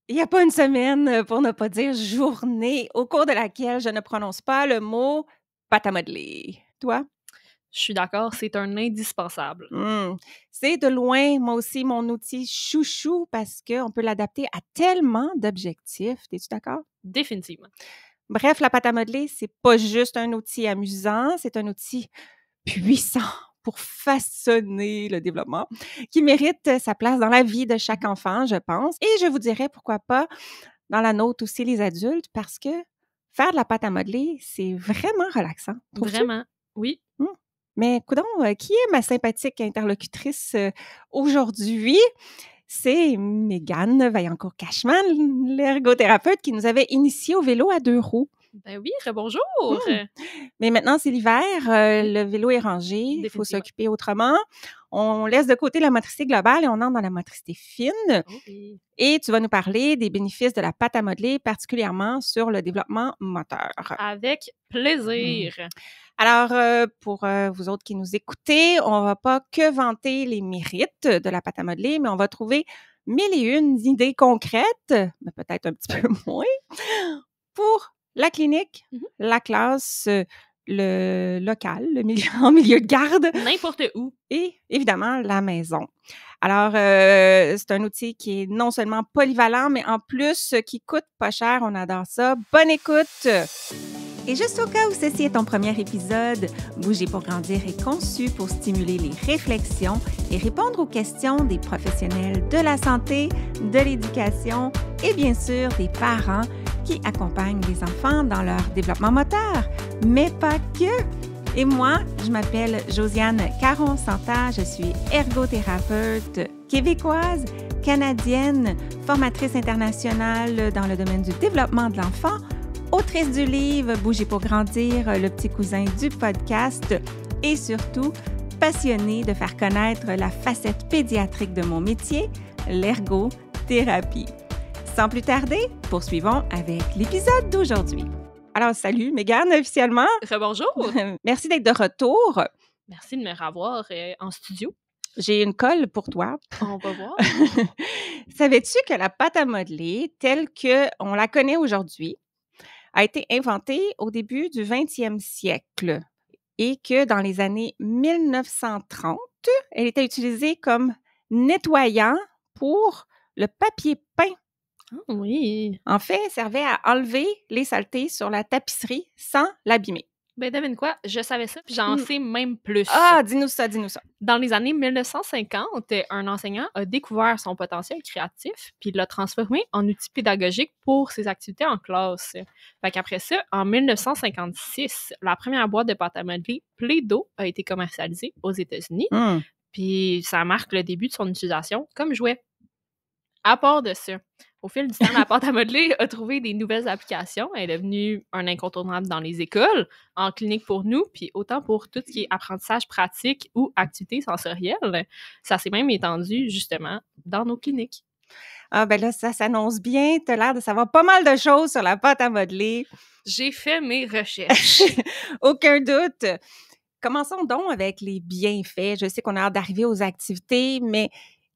Il n'y a pas une semaine, pour ne pas dire journée, au cours de laquelle je ne prononce pas le mot pâte à modeler. Toi? Je suis d'accord, c'est un indispensable. C'est de loin, moi aussi, mon outil chouchou parce qu'on peut l'adapter à tellement d'objectifs. Es-tu d'accord? Définitivement. Bref, la pâte à modeler, c'est pas juste un outil amusant, c'est un outil puissant pour façonner le développement, qui mérite sa place dans la vie de chaque enfant, je pense. Et je vous dirais, pourquoi pas, dans la nôtre aussi, les adultes, parce que faire de la pâte à modeler, c'est vraiment relaxant, trouves-tu? Vraiment. Oui. Mmh. Mais coudonc, qui est ma sympathique interlocutrice, aujourd'hui? C'est Mégane Vaillancourt-Cashman, l'ergothérapeute qui nous avait initiés au vélo à 2 roues. Ben oui, rebonjour! Mmh. Mais maintenant, c'est l'hiver, Oui. le vélo est rangé, il faut Définitivement. s'occuper autrement. On laisse de côté la motricité globale et on entre dans la motricité fine. Oh oui. Et tu vas nous parler des bénéfices de la pâte à modeler, particulièrement sur le développement moteur. Avec Mmh. plaisir. Alors, pour, vous autres qui nous écoutez, on va pas que vanter les mérites de la pâte à modeler, mais on va trouver 1001 idées concrètes, mais peut-être un petit peu moins, pour la clinique, Mmh. la classe, le local, le milieu en milieu de garde N'importe où. et évidemment la maison. Alors, c'est un outil qui est non seulement polyvalent, mais en plus, qui coûte pas cher. On adore ça. Bonne écoute! Et juste au cas où ceci est ton premier épisode, Bouger pour grandir est conçu pour stimuler les réflexions et répondre aux questions des professionnels de la santé, de l'éducation et bien sûr des parents qui accompagnent les enfants dans leur développement moteur, mais pas que. Et moi, je m'appelle Josiane Caron-Santa, je suis ergothérapeute québécoise, canadienne, formatrice internationale dans le domaine du développement de l'enfant, autrice du livre Bouger pour grandir, le petit cousin du podcast et surtout passionnée de faire connaître la facette pédiatrique de mon métier, l'ergothérapie. Sans plus tarder, poursuivons avec l'épisode d'aujourd'hui. Alors, salut Mégane, officiellement. Rebonjour! Merci d'être de retour. Merci de me revoir en studio. J'ai une colle pour toi. On va voir. Savais-tu que la pâte à modeler, telle qu'on la connaît aujourd'hui, a été inventée au début du 20e siècle et que dans les années 1930, elle était utilisée comme nettoyant pour le papier peint. Ah oui. En fait, elle servait à enlever les saletés sur la tapisserie sans l'abîmer. Ben devine quoi, je savais ça, puis j'en sais même plus. Ah, dis-nous ça, dis-nous ça. Dans les années 1950, un enseignant a découvert son potentiel créatif, puis l'a transformé en outil pédagogique pour ses activités en classe. Fait qu'après ça, en 1956, la première boîte de pâte à modeler Play-Doh a été commercialisée aux États-Unis, puis ça marque le début de son utilisation comme jouet. À part de ça, au fil du temps, la pâte à modeler a trouvé des nouvelles applications. Elle est devenue un incontournable dans les écoles, en clinique pour nous, puis autant pour tout ce qui est apprentissage pratique ou activité sensorielle. Ça s'est même étendu, justement, dans nos cliniques. Ah, ben là, ça s'annonce bien. Tu as l'air de savoir pas mal de choses sur la pâte à modeler. J'ai fait mes recherches. Aucun doute. Commençons donc avec les bienfaits. Je sais qu'on a hâte d'arriver aux activités, mais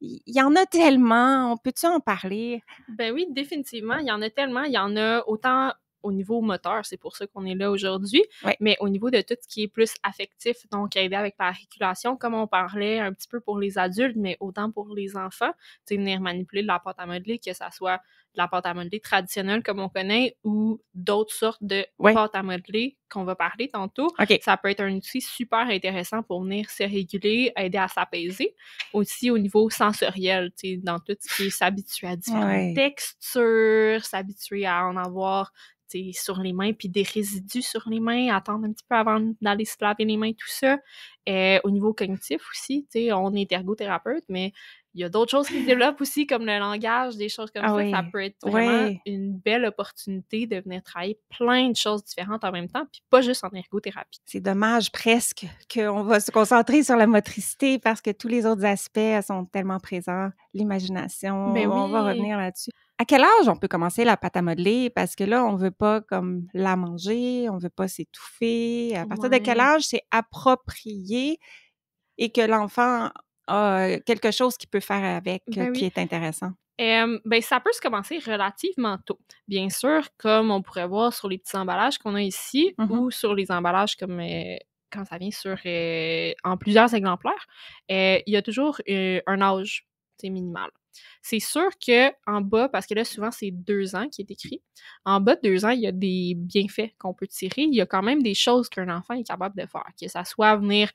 il y en a tellement. On peut-tu en parler? Ben oui, définitivement. Il y en a tellement. Il y en a autant au niveau moteur, c'est pour ça qu'on est là aujourd'hui, Ouais. mais au niveau de tout ce qui est plus affectif, donc aider avec la régulation, comme on parlait un petit peu pour les adultes, mais autant pour les enfants, tu sais, venir manipuler de la pâte à modeler, que ça soit de la pâte à modeler traditionnelle comme on connaît ou d'autres sortes de pâte à modeler qu'on va parler tantôt. OK. Ça peut être un outil super intéressant pour venir se réguler, aider à s'apaiser. Aussi au niveau sensoriel, tu sais, dans tout ce qui est s'habituer à différentes textures, s'habituer à en avoir sur les mains, puis des résidus sur les mains, attendre un petit peu avant d'aller se laver les mains, tout ça. Au niveau cognitif aussi, tu sais, on est ergothérapeute, mais il y a d'autres choses qui se développent aussi, comme le langage, des choses comme ça. Oui. Ça peut être vraiment une belle opportunité de venir travailler plein de choses différentes en même temps, puis pas juste en ergothérapie. C'est dommage presque qu'on va se concentrer sur la motricité parce que tous les autres aspects sont tellement présents. L'imagination, Ben on va oui. revenir là-dessus. À quel âge on peut commencer la pâte à modeler? Parce que là, on veut pas comme la manger, on veut pas s'étouffer. À partir de quel âge c'est approprié et que l'enfant a quelque chose qu'il peut faire avec qui est intéressant? Ben, ça peut se commencer relativement tôt. Bien sûr, comme on pourrait voir sur les petits emballages qu'on a ici ou sur les emballages comme quand ça vient en plusieurs exemplaires, il y a toujours un âge minimal. C'est sûr que en bas, parce que là, souvent, c'est 2 ans qui est écrit. En bas de 2 ans, il y a des bienfaits qu'on peut tirer. Il y a quand même des choses qu'un enfant est capable de faire. Que ça soit venir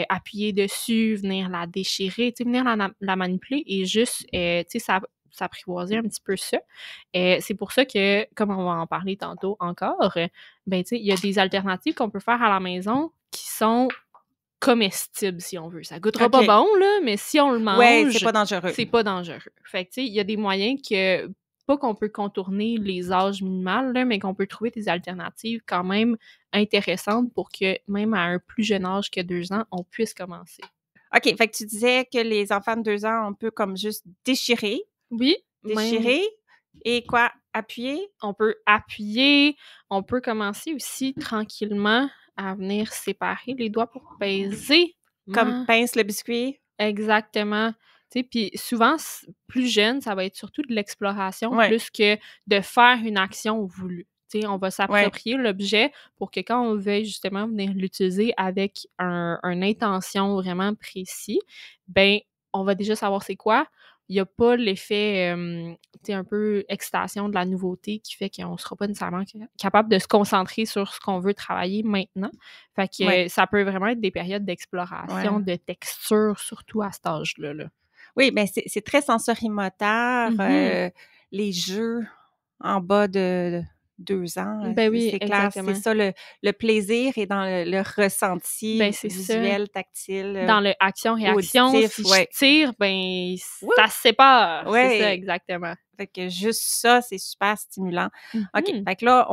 appuyer dessus, venir la déchirer, venir la manipuler et juste, s'apprivoiser un petit peu ça. C'est pour ça que, comme on va en parler tantôt encore, ben, tu sais, il y a des alternatives qu'on peut faire à la maison qui sont comestibles, si on veut. Ça goûtera pas bon, là, mais si on le mange, c'est pas dangereux. c'est pas dangereux. Fait que, tu sais, il y a des moyens que, pas qu'on peut contourner les âges minimales, là, mais qu'on peut trouver des alternatives quand même intéressantes pour que, même à un plus jeune âge que 2 ans, on puisse commencer. OK, fait que tu disais que les enfants de 2 ans, on peut comme juste déchirer. Oui. Déchirer. Et quoi? Appuyer? On peut appuyer. On peut commencer aussi tranquillement à venir séparer les doigts pour peser. Comme pince le biscuit? Exactement. Tu sais, puis souvent, plus jeune, ça va être surtout de l'exploration plus que de faire une action voulue. Tu sais, on va s'approprier l'objet pour que quand on veuille justement venir l'utiliser avec une intention vraiment précis, ben on va déjà savoir c'est quoi. Il n'y a pas l'effet, tu sais, un peu excitation de la nouveauté qui fait qu'on ne sera pas nécessairement capable de se concentrer sur ce qu'on veut travailler maintenant. Fait que ça peut vraiment être des périodes d'exploration, de texture, surtout à cet âge-là. Là. Oui, bien, c'est très sensorimoteur. Les jeux en bas de 2 ans, ben oui, c'est clair, exactement. c'est ça, le plaisir est dans le ressenti visuel, tactile, dans le action-réaction, auditif, si je tire, ben ça se sépare. C'est ça, exactement. Fait que juste ça, c'est super stimulant. OK, fait que là,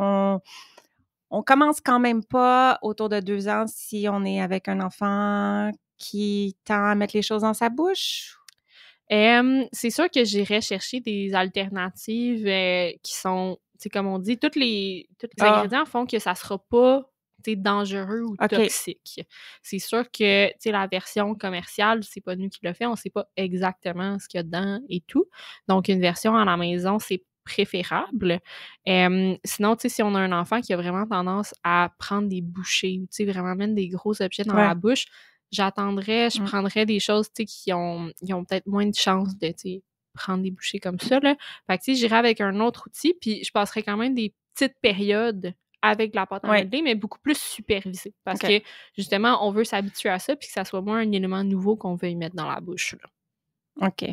on commence quand même pas autour de 2 ans si on est avec un enfant qui tend à mettre les choses dans sa bouche? C'est sûr que j'irais chercher des alternatives qui sont, tu sais, comme on dit, tous les ingrédients font que ça sera pas dangereux ou toxique. C'est sûr que, tu sais, la version commerciale, c'est pas nous qui le fait, on sait pas exactement ce qu'il y a dedans et tout. Donc, une version à la maison, c'est préférable. Sinon, tu sais, si on a un enfant qui a vraiment tendance à prendre des bouchées ou, tu sais, vraiment mettre des gros objets dans la bouche, je prendrais des choses, tu sais, qui ont peut-être moins de chances de, tu sais, prendre des bouchées comme ça, là. Fait que, tu sais, j'irais avec un autre outil, puis je passerais quand même des petites périodes avec la pâte à modeler, mais beaucoup plus supervisée. Parce que, justement, on veut s'habituer à ça, puis que ça soit moins un élément nouveau qu'on veut y mettre dans la bouche, là. OK.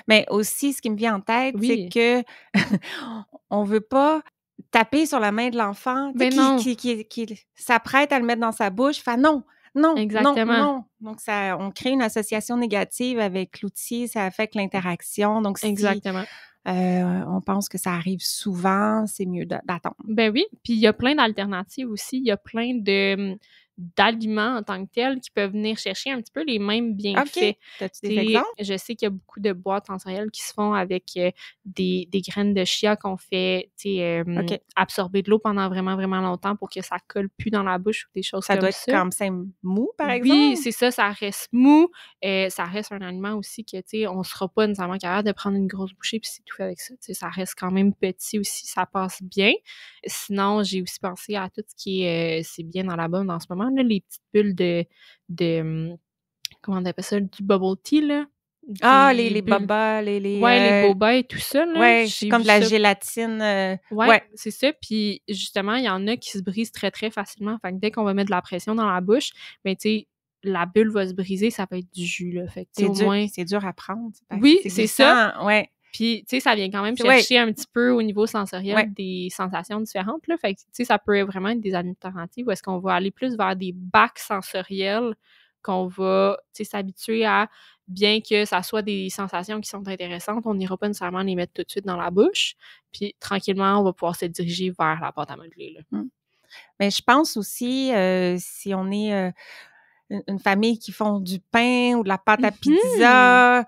Mais aussi, ce qui me vient en tête, c'est que on veut pas taper sur la main de l'enfant, qui s'apprête à le mettre dans sa bouche, fait non, non. Donc, on crée une association négative avec l'outil, ça affecte l'interaction. Donc, si on pense que ça arrive souvent, c'est mieux d'attendre. Ben oui, puis il y a plein d'alternatives aussi. Il y a plein d'aliments en tant que tels qui peuvent venir chercher un petit peu les mêmes bienfaits. As-tu des exemples? Je sais qu'il y a beaucoup de boîtes sensorielles qui se font avec des graines de chia qu'on fait absorber de l'eau pendant vraiment, vraiment longtemps pour que ça colle plus dans la bouche ou des choses comme ça. Ça doit être comme ça mou, par exemple? Oui, c'est ça reste mou. Ça reste un aliment aussi que, tu sais, on sera pas nécessairement capable de prendre une grosse bouchée puis c'est tout fait avec ça. Tu sais, ça reste quand même petit aussi, ça passe bien. Sinon, j'ai aussi pensé à tout ce qui est, c'est bien dans la bonne en ce moment, là, les petites bulles de comment on appelle ça, du bubble tea, là. Les boba, les boba et tout ça, là. Ouais, c'est comme de la gélatine. C'est ça. Puis, justement, il y en a qui se brisent très, très facilement. Fait que dès qu'on va mettre de la pression dans la bouche, ben, tu sais, la bulle va se briser, ça va être du jus, là. Fait que, c'est dur à prendre. Oui, c'est ça. Ouais. Puis, tu sais, ça vient quand même chercher un petit peu au niveau sensoriel des sensations différentes, là. Fait que, tu sais, ça peut vraiment être des alternatives où est-ce qu'on va aller plus vers des bacs sensoriels qu'on va, tu sais, s'habituer à, bien que ça soit des sensations qui sont intéressantes, on n'ira pas nécessairement les mettre tout de suite dans la bouche. Puis, tranquillement, on va pouvoir se diriger vers la pâte à modeler, là. Mais je pense aussi, si on est une famille qui font du pain ou de la pâte à pizza,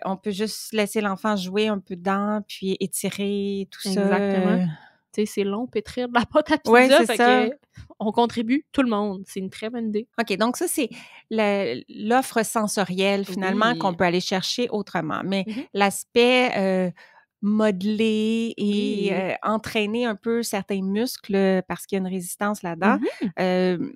on peut juste laisser l'enfant jouer un peu dedans, puis étirer tout ça. Exactement. Tu tu sais, c'est long pétrir de la pâte à pizza, Ouais, c'est fait ça. que on contribue tout le monde. C'est une très bonne idée. OK, donc ça, c'est l'offre sensorielle, finalement, qu'on Oui. peut aller chercher autrement. Mais Mhm. l'aspect modeler et Oui. entraîner un peu certains muscles parce qu'il y a une résistance là-dedans, Mhm.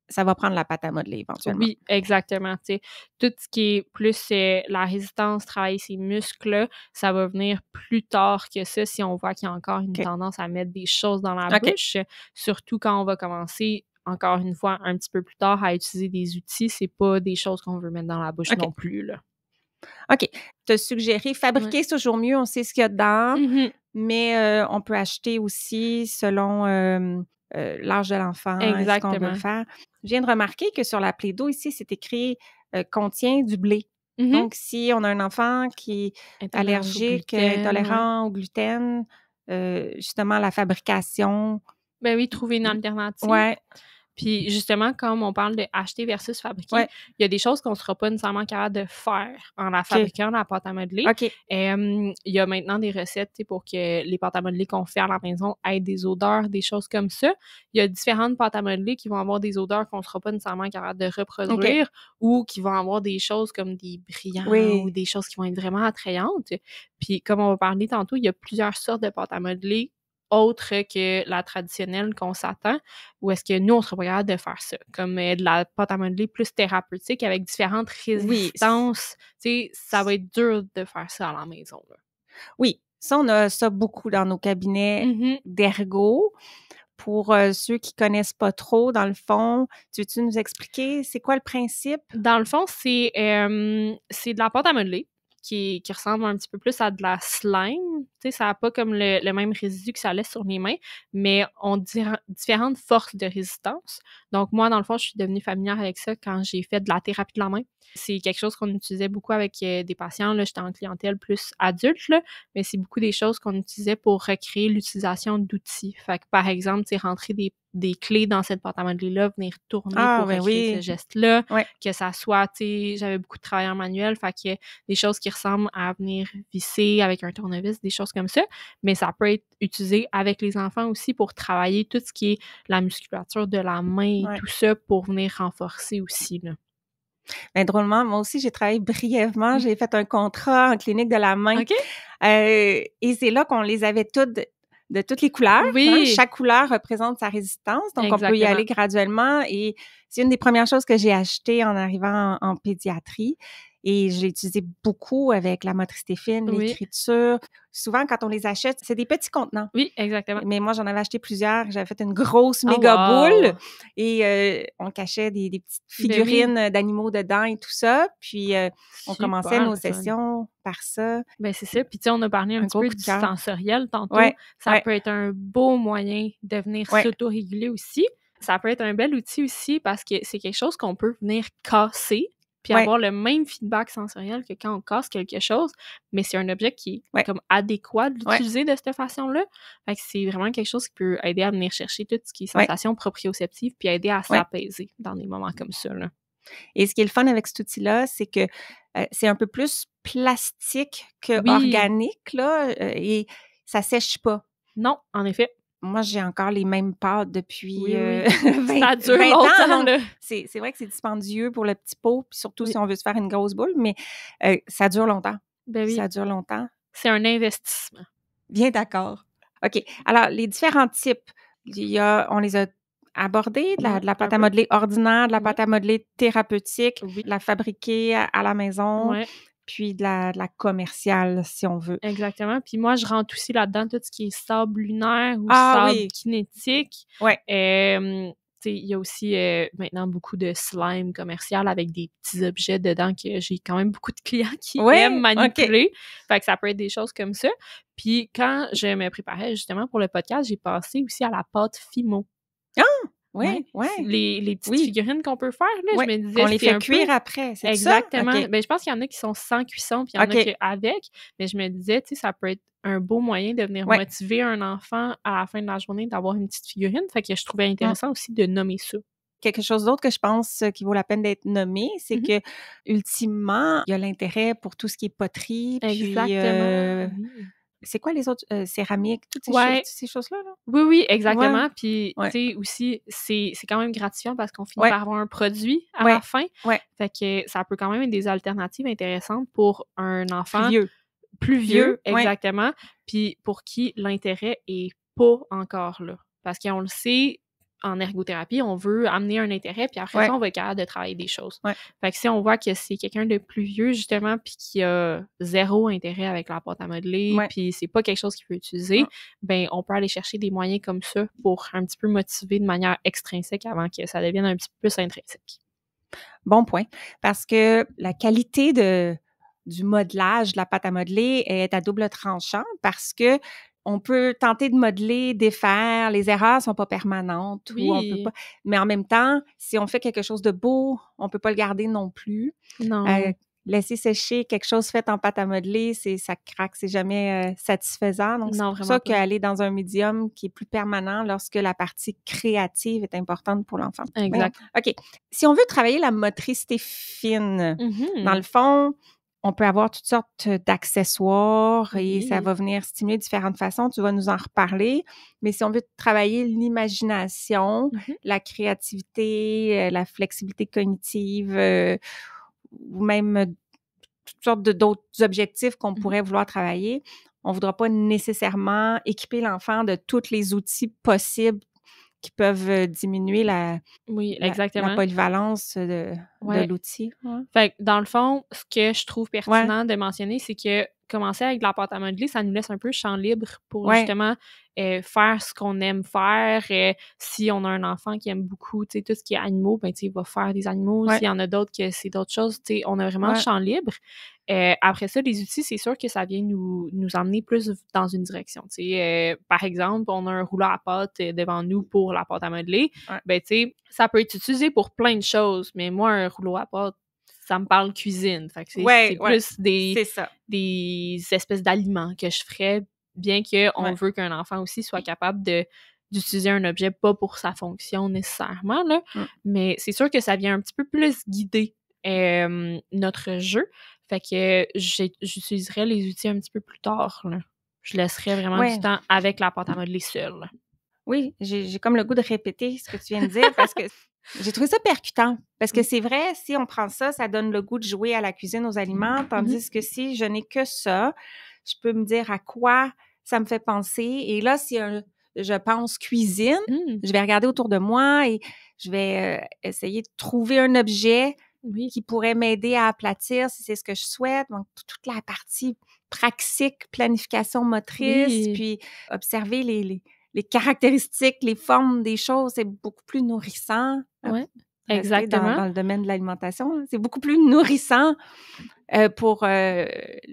ça va prendre la pâte à modeler éventuellement. Oui, exactement, tu sais. Tout ce qui est plus la résistance, travailler ses muscles, ça va venir plus tard que ça si on voit qu'il y a encore une OK. tendance à mettre des choses dans la OK. bouche. Surtout quand on va commencer, encore une fois, un petit peu plus tard à utiliser des outils, c'est pas des choses qu'on veut mettre dans la bouche OK. non plus, là. OK. Tu as suggéré, fabriquer, Ouais. c'est toujours mieux, on sait ce qu'il y a dedans, Mhm. mais on peut acheter aussi selon l'âge de l'enfant et ce qu'on veut Exactement. faire. Je viens de remarquer que sur la Play-Doh, ici, c'est écrit contient du blé. Mhm. Donc, si on a un enfant qui est Intolérance au allergique, gluten, ouais. intolérant au gluten, justement, la fabrication. Ben oui, trouver une alternative. Ouais, Puis justement, comme on parle de acheter versus fabriquer, ouais, il y a des choses qu'on ne sera pas nécessairement capable de faire en la OK, fabriquant, la pâte à modeler. OK, Il y a maintenant des recettes, tu sais, pour que les pâtes à modeler qu'on fait à la maison aient des odeurs, des choses comme ça. Il y a différentes pâtes à modeler qui vont avoir des odeurs qu'on ne sera pas nécessairement capable de OK, reproduire ou qui vont avoir des choses comme des brillants ou oui, des choses qui vont être vraiment attrayantes. Puis comme on va parler tantôt, il y a plusieurs sortes de pâtes à modeler autres que la traditionnelle qu'on s'attend, ou est-ce que nous, on serait pas capable de faire ça? Comme de la pâte à modeler plus thérapeutique avec différentes oui, résistances. Tu sais, ça va être dur de faire ça à la maison, là. oui. Ça, on a ça beaucoup dans nos cabinets Mhm. d'ergo. Pour ceux qui connaissent pas trop, dans le fond, tu veux-tu nous expliquer c'est quoi le principe? Dans le fond, c'est de la pâte à modeler qui ressemble un petit peu plus à de la slime. Tu sais, ça n'a pas comme le même résidu que ça laisse sur les mains, mais on dirait différentes forces de résistance. Donc, moi, dans le fond, je suis devenue familière avec ça quand j'ai fait de la thérapie de la main. C'est quelque chose qu'on utilisait beaucoup avec des patients. Là, j'étais en clientèle plus adulte, là, mais c'est beaucoup des choses qu'on utilisait pour recréer l'utilisation d'outils. Fait que, par exemple, tu sais, rentrer des clés dans cette pâte à modeler-là, venir tourner Ah, pour ben recréer ce oui. geste-là, Ouais. que ça soit, tu sais, j'avais beaucoup de travail en manuel, fait que des choses qui ressemblent à venir visser avec un tournevis, des choses comme ça, mais ça peut être utilisé avec les enfants aussi pour travailler tout ce qui est la musculature de la main et Ouais. tout ça pour venir renforcer aussi, là. Ben, drôlement, moi aussi, j'ai travaillé brièvement. J'ai fait un contrat en clinique de la main. OK? Et c'est là qu'on les avait toutes de toutes les couleurs, hein. Oui, Chaque couleur représente sa résistance, donc on peut y exactement. aller graduellement et c'est une des premières choses que j'ai achetées en arrivant en pédiatrie et j'ai utilisé beaucoup avec la motricité fine, Oui. l'écriture. Souvent, quand on les achète, c'est des petits contenants. Oui, exactement. Mais moi, j'en avais acheté plusieurs. J'avais fait une grosse Oh méga boule wow! et on cachait des petites Ben oui. figurines d'animaux dedans et tout ça. Puis, on commençait Super nos le fun. sessions par ça. Ben c'est ça. Puis tu sais, on a parlé un Un petit gros peu coup de du cœur. sensoriel tantôt. Ouais, Ça ouais, peut être un beau moyen de venir ouais. s'autoréguler aussi. Ça peut être un bel outil aussi parce que c'est quelque chose qu'on peut venir casser puis Ouais, avoir le même feedback sensoriel que quand on casse quelque chose, mais c'est un objet qui est ouais, comme adéquat de ouais, l'utiliser de cette façon-là. Fait que c'est vraiment quelque chose qui peut aider à venir chercher tout ce qui est ouais, sensation proprioceptive puis aider à ouais. s'apaiser dans des moments comme ça, là. Et ce qui est le fun avec cet outil-là, c'est que c'est un peu plus plastique que Oui, organique, là, et ça sèche pas. non, en effet. Moi, j'ai encore les mêmes pâtes depuis Oui, oui. 20, Ça dure 20 ans, longtemps, donc là. c'est vrai que c'est dispendieux pour le petit pot, puis surtout Oui. si on veut se faire une grosse boule, mais ça dure longtemps. Ben oui. Ça dure longtemps. C'est un investissement. Bien d'accord. OK. Alors, les différents types, on les a abordés, de Ouais, la pâte un à peu. modeler ordinaire, de la Ouais. pâte à modeler thérapeutique, Oui. de la fabriquer à la maison, Ouais, puis de la commerciale, si on veut. exactement. Puis moi, je rentre aussi là-dedans tout ce qui est sable lunaire ou Ah sable oui! kinétique. Ouais. Tu sais, il y a aussi maintenant beaucoup de slime commercial avec des petits objets dedans que j'ai quand même beaucoup de clients qui Ouais, aiment OK. manipuler. Fait que ça peut être des choses comme ça. Puis quand je me préparais justement pour le podcast, j'ai passé aussi à la pâte Fimo. Ouais, ouais. Les petites Oui. figurines qu'on peut faire, là, Ouais, je me disais, qu'on les c'est fait un cuire peu après, c'est ça? exactement. OK. Ben, je pense qu'il y en a qui sont sans cuisson, puis il y en a OK. qui avec, mais je me disais, tu sais, ça peut être un beau moyen de venir Ouais. motiver un enfant à la fin de la journée d'avoir une petite figurine. Fait que je trouvais Mmh. intéressant aussi de nommer ça. Quelque chose d'autre que je pense qui vaut la peine d'être nommé, c'est Mhm. que ultimement, il y a l'intérêt pour tout ce qui est poterie, puis Exactement. Oui. c'est quoi les autres? Céramique, toutes Ouais. ces choses-là, là? Oui, exactement. Ouais. Puis, Ouais. tu sais, aussi, c'est quand même gratifiant parce qu'on finit Ouais. par avoir un produit à Ouais. la fin. Ouais. Fait que ça peut quand même être des alternatives intéressantes pour un Plus enfant vieux. plus vieux, Ouais. exactement, puis pour qui l'intérêt est pas encore là. Parce qu'on le sait, en ergothérapie, on veut amener un intérêt, puis après ça, Ouais. on va être capable de travailler des choses. Ouais. Fait que si on voit que c'est quelqu'un de plus vieux, justement, puis qui a 0 intérêt avec la pâte à modeler, Ouais. puis c'est pas quelque chose qu'il veut utiliser, ben on peut aller chercher des moyens comme ça pour un petit peu motiver de manière extrinsèque avant que ça devienne un petit peu plus intrinsèque. Bon point. Parce que la qualité du modelage de la pâte à modeler est à double tranchant parce que on peut tenter de modeler, défaire, les erreurs sont pas permanentes ou on peut Oui. pas. Mais en même temps, si on fait quelque chose de beau, on peut pas le garder non plus. Non. Laisser sécher quelque chose fait en pâte à modeler, ça craque, c'est jamais satisfaisant. Donc, c'est Non, pour vraiment ça pas. qu'aller dans un médium qui est plus permanent lorsque la partie créative est importante pour l'enfant. Exact. OK. Si on veut travailler la motricité fine, dans le fond, on peut avoir toutes sortes d'accessoires et ça Oui. va venir stimuler de différentes façons. Tu vas nous en reparler. Mais si on veut travailler l'imagination, la créativité, la flexibilité cognitive, ou même toutes sortes d'autres objectifs qu'on pourrait vouloir travailler, on voudra pas nécessairement équiper l'enfant de tous les outils possibles qui peuvent diminuer la Oui, exactement. polyvalence de Ouais. l'outil. Ouais. Fait que dans le fond, ce que je trouve Ouais. pertinent de mentionner, c'est que commencer avec de la pâte à modeler, ça nous laisse un peu champ libre pour Ouais. justement faire ce qu'on aime faire. Si on a un enfant qui aime beaucoup, tu sais, tout ce qui est animaux, ben tu sais, il va faire des animaux. Ouais. S'il y en a d'autres que c'est d'autres choses, tu sais, on a vraiment Ouais. champ libre. Après ça, les outils, c'est sûr que ça vient nous emmener plus dans une direction. Tu sais, par exemple, on a un rouleau à pâte devant nous pour la pâte à modeler. Ouais. Ben tu sais, ça peut être utilisé pour plein de choses, mais moi, un rouleau à pâte, ça me parle cuisine. Fait que c'est plus c'est ça. des espèces d'aliments que je ferais, bien qu'on Ouais. veut qu'un enfant aussi soit capable d'utiliser un objet pas pour sa fonction nécessairement, là. Mais c'est sûr que ça vient un petit peu plus guider notre jeu. Fait que j'utiliserais les outils un petit peu plus tard, là. Je laisserais vraiment du temps avec la pâte à modeler seule. Oui, j'ai comme le goût de répéter ce que tu viens de dire parce que j'ai trouvé ça percutant. Parce que c'est vrai, si on prend ça, ça donne le goût de jouer à la cuisine, aux aliments, tandis que si je n'ai que ça, je peux me dire à quoi ça me fait penser. Et là, si je pense cuisine, je vais regarder autour de moi et je vais essayer de trouver un objet qui pourrait m'aider à aplatir si c'est ce que je souhaite. Donc, toute la partie praxique, planification motrice, puis observer les caractéristiques, les formes des choses, c'est beaucoup plus nourrissant. Ouais, Rester exactement. dans le domaine de l'alimentation, c'est beaucoup plus nourrissant pour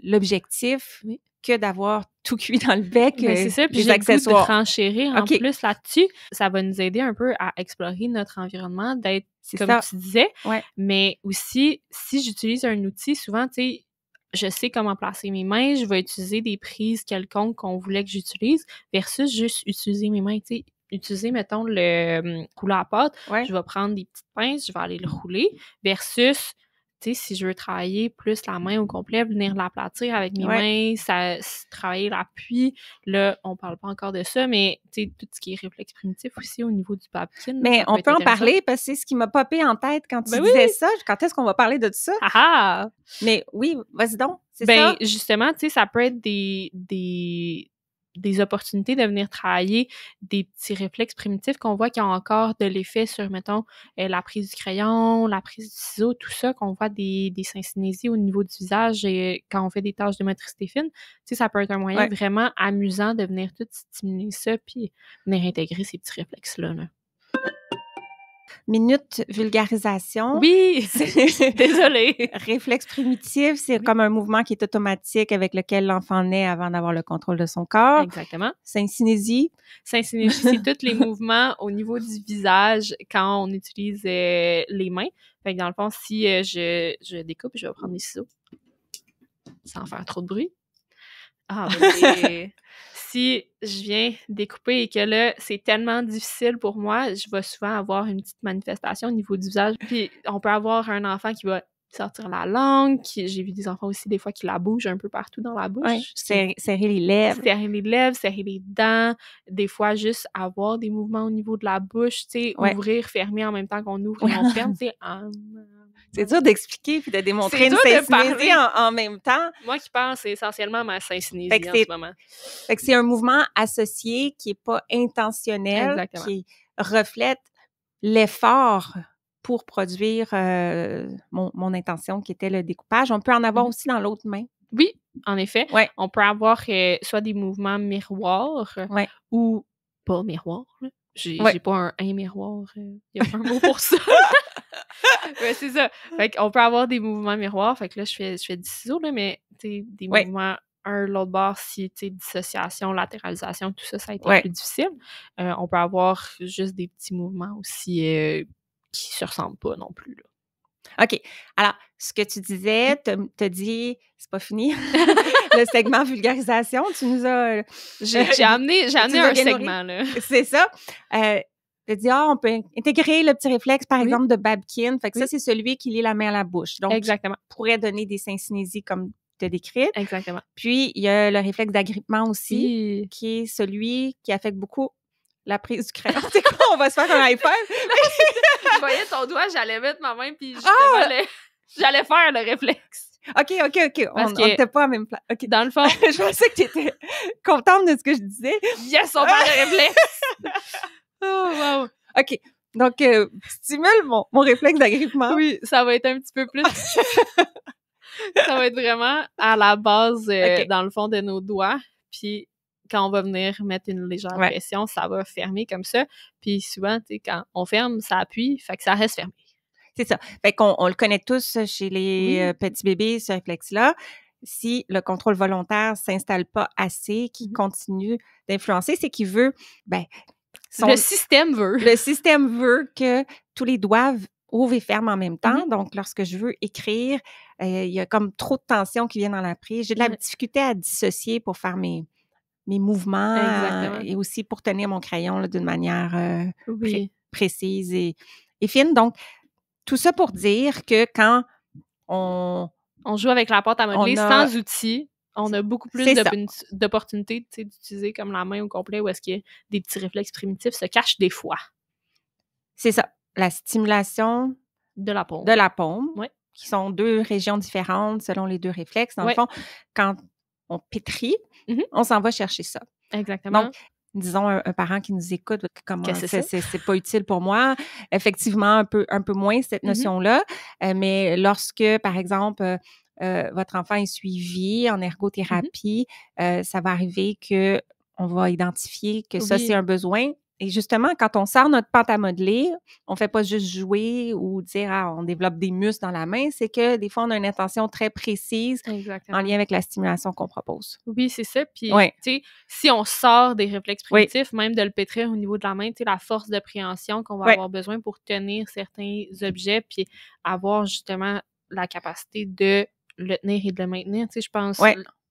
l'objectif que d'avoir tout cuit dans le bec, Mais c'est ça, puis les j'ai le goût de accessoires. renchérir en OK. plus là-dessus. Ça va nous aider un peu à explorer notre environnement, d'être C'est comme ça. tu disais. Ouais. Mais aussi, si j'utilise un outil, souvent, tu sais, je sais comment placer mes mains, je vais utiliser des prises quelconques qu'on voulait que j'utilise, versus juste utiliser mes mains, tu sais. Utiliser, mettons, le rouleau à pâte, je vais prendre des petites pinces, je vais aller le rouler, versus, tu sais, si je veux travailler plus la main au complet, venir l'aplatir avec mes mains, travailler l'appui, là, on parle pas encore de ça, mais tu sais, tout ce qui est réflexe primitif aussi au niveau du babkin. Mais on peut en parler parce que c'est ce qui m'a popé en tête quand tu disais ça. Quand est-ce qu'on va parler de ça? Ah! Mais oui, vas-y donc, c'est ça? ça? Justement, tu sais, ça peut être des opportunités de venir travailler des petits réflexes primitifs qu'on voit qui ont encore de l'effet sur, mettons, la prise du crayon, la prise du ciseau, tout ça, qu'on voit des syncynésies au niveau du visage et quand on fait des tâches de motricité fine. Tu sais, ça peut être un moyen vraiment amusant de venir tout stimuler ça puis venir intégrer ces petits réflexes-là. Là. Minute vulgarisation. Oui! Désolée! Réflexe primitif, c'est comme un mouvement qui est automatique avec lequel l'enfant naît avant d'avoir le contrôle de son corps. Exactement. Syncynésie. Syncynésie, c'est tous les mouvements au niveau du visage quand on utilise les mains. Fait que dans le fond, si je découpe, je vais prendre mes ciseaux sans faire trop de bruit. Ah, ben si je viens découper et que là, c'est tellement difficile pour moi, je vais souvent avoir une petite manifestation au niveau du visage. Puis on peut avoir un enfant qui va sortir la langue. J'ai vu des enfants aussi, des fois, qui la bougent un peu partout dans la bouche. Ouais, serrer les lèvres. Serrer les lèvres, serrer les dents. Des fois, juste avoir des mouvements au niveau de la bouche, tu sais, Ouais. ouvrir, fermer en même temps qu'on ouvre et on ferme, tu sais. C'est dur d'expliquer puis de démontrer C'est une dur de syncynésie parler. en même temps. Moi qui pense, c'est essentiellement ma Fait syncynésie que en c'est ce moment. fait que c'est un mouvement associé qui est pas intentionnel, Exactement. qui reflète l'effort pour produire mon intention qui était le découpage. On peut en avoir aussi dans l'autre main. Oui, en effet. Ouais. On peut avoir soit des mouvements miroirs Ouais. ou pas miroirs. Là. J'ai Ouais. pas un miroir. Il y a un mot pour ça. Ouais, c'est ça. Fait qu'on peut avoir des mouvements miroirs. Fait que là, je fais du ciseau, là, mais des Ouais. mouvements l'autre bord, si, tu sais, dissociation, latéralisation, tout ça, ça a été Ouais. plus difficile. On peut avoir juste des petits mouvements aussi qui se ressemblent pas non plus, là. OK. Alors, ce que tu disais, t'as dit, c'est pas fini, le segment vulgarisation, tu nous as... J'ai amené nous un as bien nourri. segment, là. C'est ça. T'as dit, on peut intégrer le petit réflexe, par exemple, de Babkin. Fait que ça, c'est celui qui lie la main à la bouche. Donc, Exactement. qui pourrait donner des syncynésies comme tu as décrites. Exactement. Puis, il y a le réflexe d'agrippement aussi, Oui. qui est celui qui affecte beaucoup la prise du crayon. C'est quoi? On va se faire un high five? Je voyais ton doigt, j'allais mettre ma main, puis justement, j'allais faire le réflexe. OK. On n'était pas à la même place. OK. Dans le fond, je pensais que tu étais contente de ce que je disais. yes, on parle de réflexe! Oh, wow! OK. Donc, stimule mon réflexe d'agrippement. Oui, ça va être un petit peu plus... ça va être vraiment à la base, dans le fond de nos doigts, puis quand on va venir mettre une légère pression, ça va fermer comme ça. Puis souvent, tu sais, quand on ferme, ça appuie, fait que ça reste fermé. C'est ça. Fait qu'on le connaît tous chez les petits bébés, ce réflexe-là. Si le contrôle volontaire s'installe pas assez, qu'il continue d'influencer, c'est qu'il veut... Le système veut. Le système veut que tous les doigts ouvrent et ferment en même temps. Donc, lorsque je veux écrire, il y a comme trop de tension qui vient dans la prise. J'ai de la difficulté à dissocier pour faire mes mouvements et aussi pour tenir mon crayon là, d'une manière précise et fine. Donc, tout ça pour dire que quand on joue avec la pâte à modeler sans outils, on a beaucoup plus d'opportunités d'utiliser comme la main au complet où est-ce que des petits réflexes primitifs se cachent des fois. C'est ça. La stimulation de la paume. Qui sont deux régions différentes selon les deux réflexes. Dans le fond, quand on pétrit, on s'en va chercher ça. Exactement. Donc, disons, un parent qui nous écoute, comment c'est pas utile pour moi. Effectivement, un peu moins cette notion-là. Mais lorsque, par exemple, votre enfant est suivi en ergothérapie, ça va arriver que on va identifier que ça, c'est un besoin. Et justement, quand on sort notre pâte à modeler, on fait pas juste jouer ou dire on développe des muscles dans la main, c'est que des fois, on a une intention très précise en lien avec la stimulation qu'on propose. Oui, c'est ça. Puis, tu sais, si on sort des réflexes primitifs, même de le pétrir au niveau de la main, tu sais, la force de préhension qu'on va avoir besoin pour tenir certains objets, puis avoir justement la capacité de le tenir et de le maintenir. Tu sais, je pense...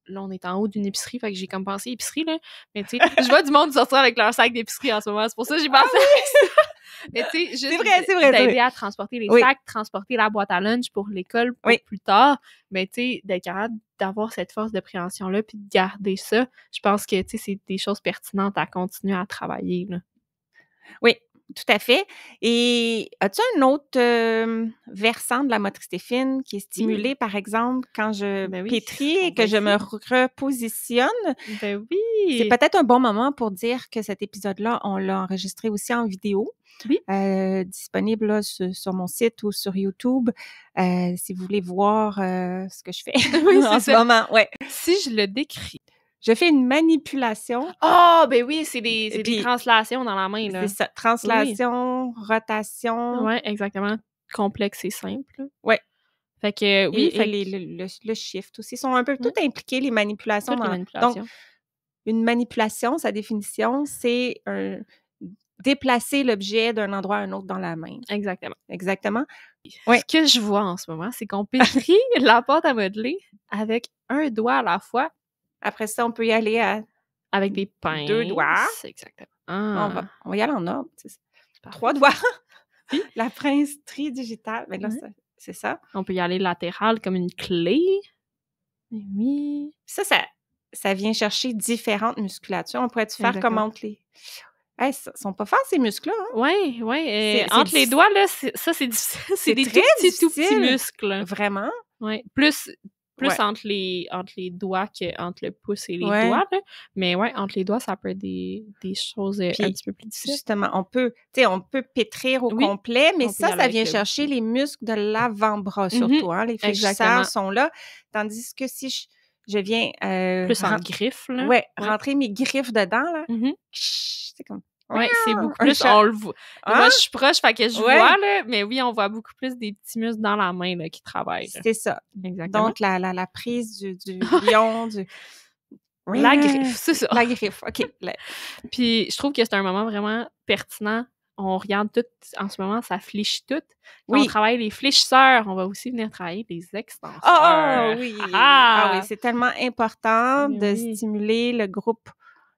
Là, on est en haut d'une épicerie, fait que j'ai comme pensé épicerie, là. Mais tu sais, je vois du monde sortir avec leur sac d'épicerie en ce moment. C'est pour ça que j'ai pensé à ça. Mais tu sais, juste d'aider à transporter les sacs, transporter la boîte à lunch pour l'école pour plus tard. Mais tu sais, d'être capable d'avoir cette force de préhension-là puis de garder ça, je pense que, tu sais, c'est des choses pertinentes à continuer à travailler, là. Oui, tout à fait. Et as-tu un autre versant de la motricité fine qui est stimulé, par exemple, quand je pétris et que je me repositionne? Ben oui! C'est peut-être un bon moment pour dire que cet épisode-là, on l'a enregistré aussi en vidéo. Oui. Disponible là, sur mon site ou sur YouTube, si vous voulez voir ce que je fais en ce moment. Ouais. Si je le décris. Je fais une manipulation. Ah, ben oui, c'est des translations dans la main, là. C'est ça. Translation, rotation. Oui, exactement. Complexe et simple. Oui. Fait que, oui. Et le shift aussi. Ils sont un peu tout impliqués, les manipulations. Donc, une manipulation, sa définition, c'est déplacer l'objet d'un endroit à un autre dans la main. Exactement. Ce que je vois en ce moment, c'est qu'on pétrit la pâte à modeler avec un doigt à la fois. Après ça, on peut y aller avec des pinces. 2 doigts. Exactement. On va y aller en ordre. 3 doigts. La pince tridigitale. Mais là, c'est ça. On peut y aller latéral comme une clé. Oui. Ça vient chercher différentes musculatures. On pourrait-tu faire comme Exactement. entre les... Hey, sont pas forts, ces muscles-là, hein? Oui, oui. C'est Entre les difficile. doigts, là, c'est difficile. C'est des très tout petits difficile. muscles. Vraiment? Oui. Plus Ouais. entre les doigts qu'entre le pouce et les Ouais. doigts, là. Mais ouais, entre les doigts, ça peut être des choses un Puis, petit peu plus difficiles. justement, on peut pétrir au Oui, complet, mais on peut y aller ça avec vient le chercher bout. les muscles de l'avant-bras, Mhm, surtout, hein? Les exactement. fléchisseurs sont là. Tandis que si je viens Plus en griffe, là. ouais, rentrer mes griffes dedans, là, Mhm. c'est comme... Ouais, c'est beaucoup un plus, chat. on le voit. Hein? Moi, je suis proche, fait que je Ouais. vois, là, mais oui, on voit beaucoup plus des petits muscles dans la main, là, qui travaillent, là. C'est ça. Exactement. Donc, la prise du lion, La griffe, c'est ça. La griffe, OK. Puis, je trouve que c'est un moment vraiment pertinent. On regarde tout, en ce moment, ça fléchit tout. Quand on Oui. travaille les fléchisseurs, on va aussi venir travailler les extenseurs. Ah oui! Ah oui, c'est tellement important Mais de oui. stimuler le groupe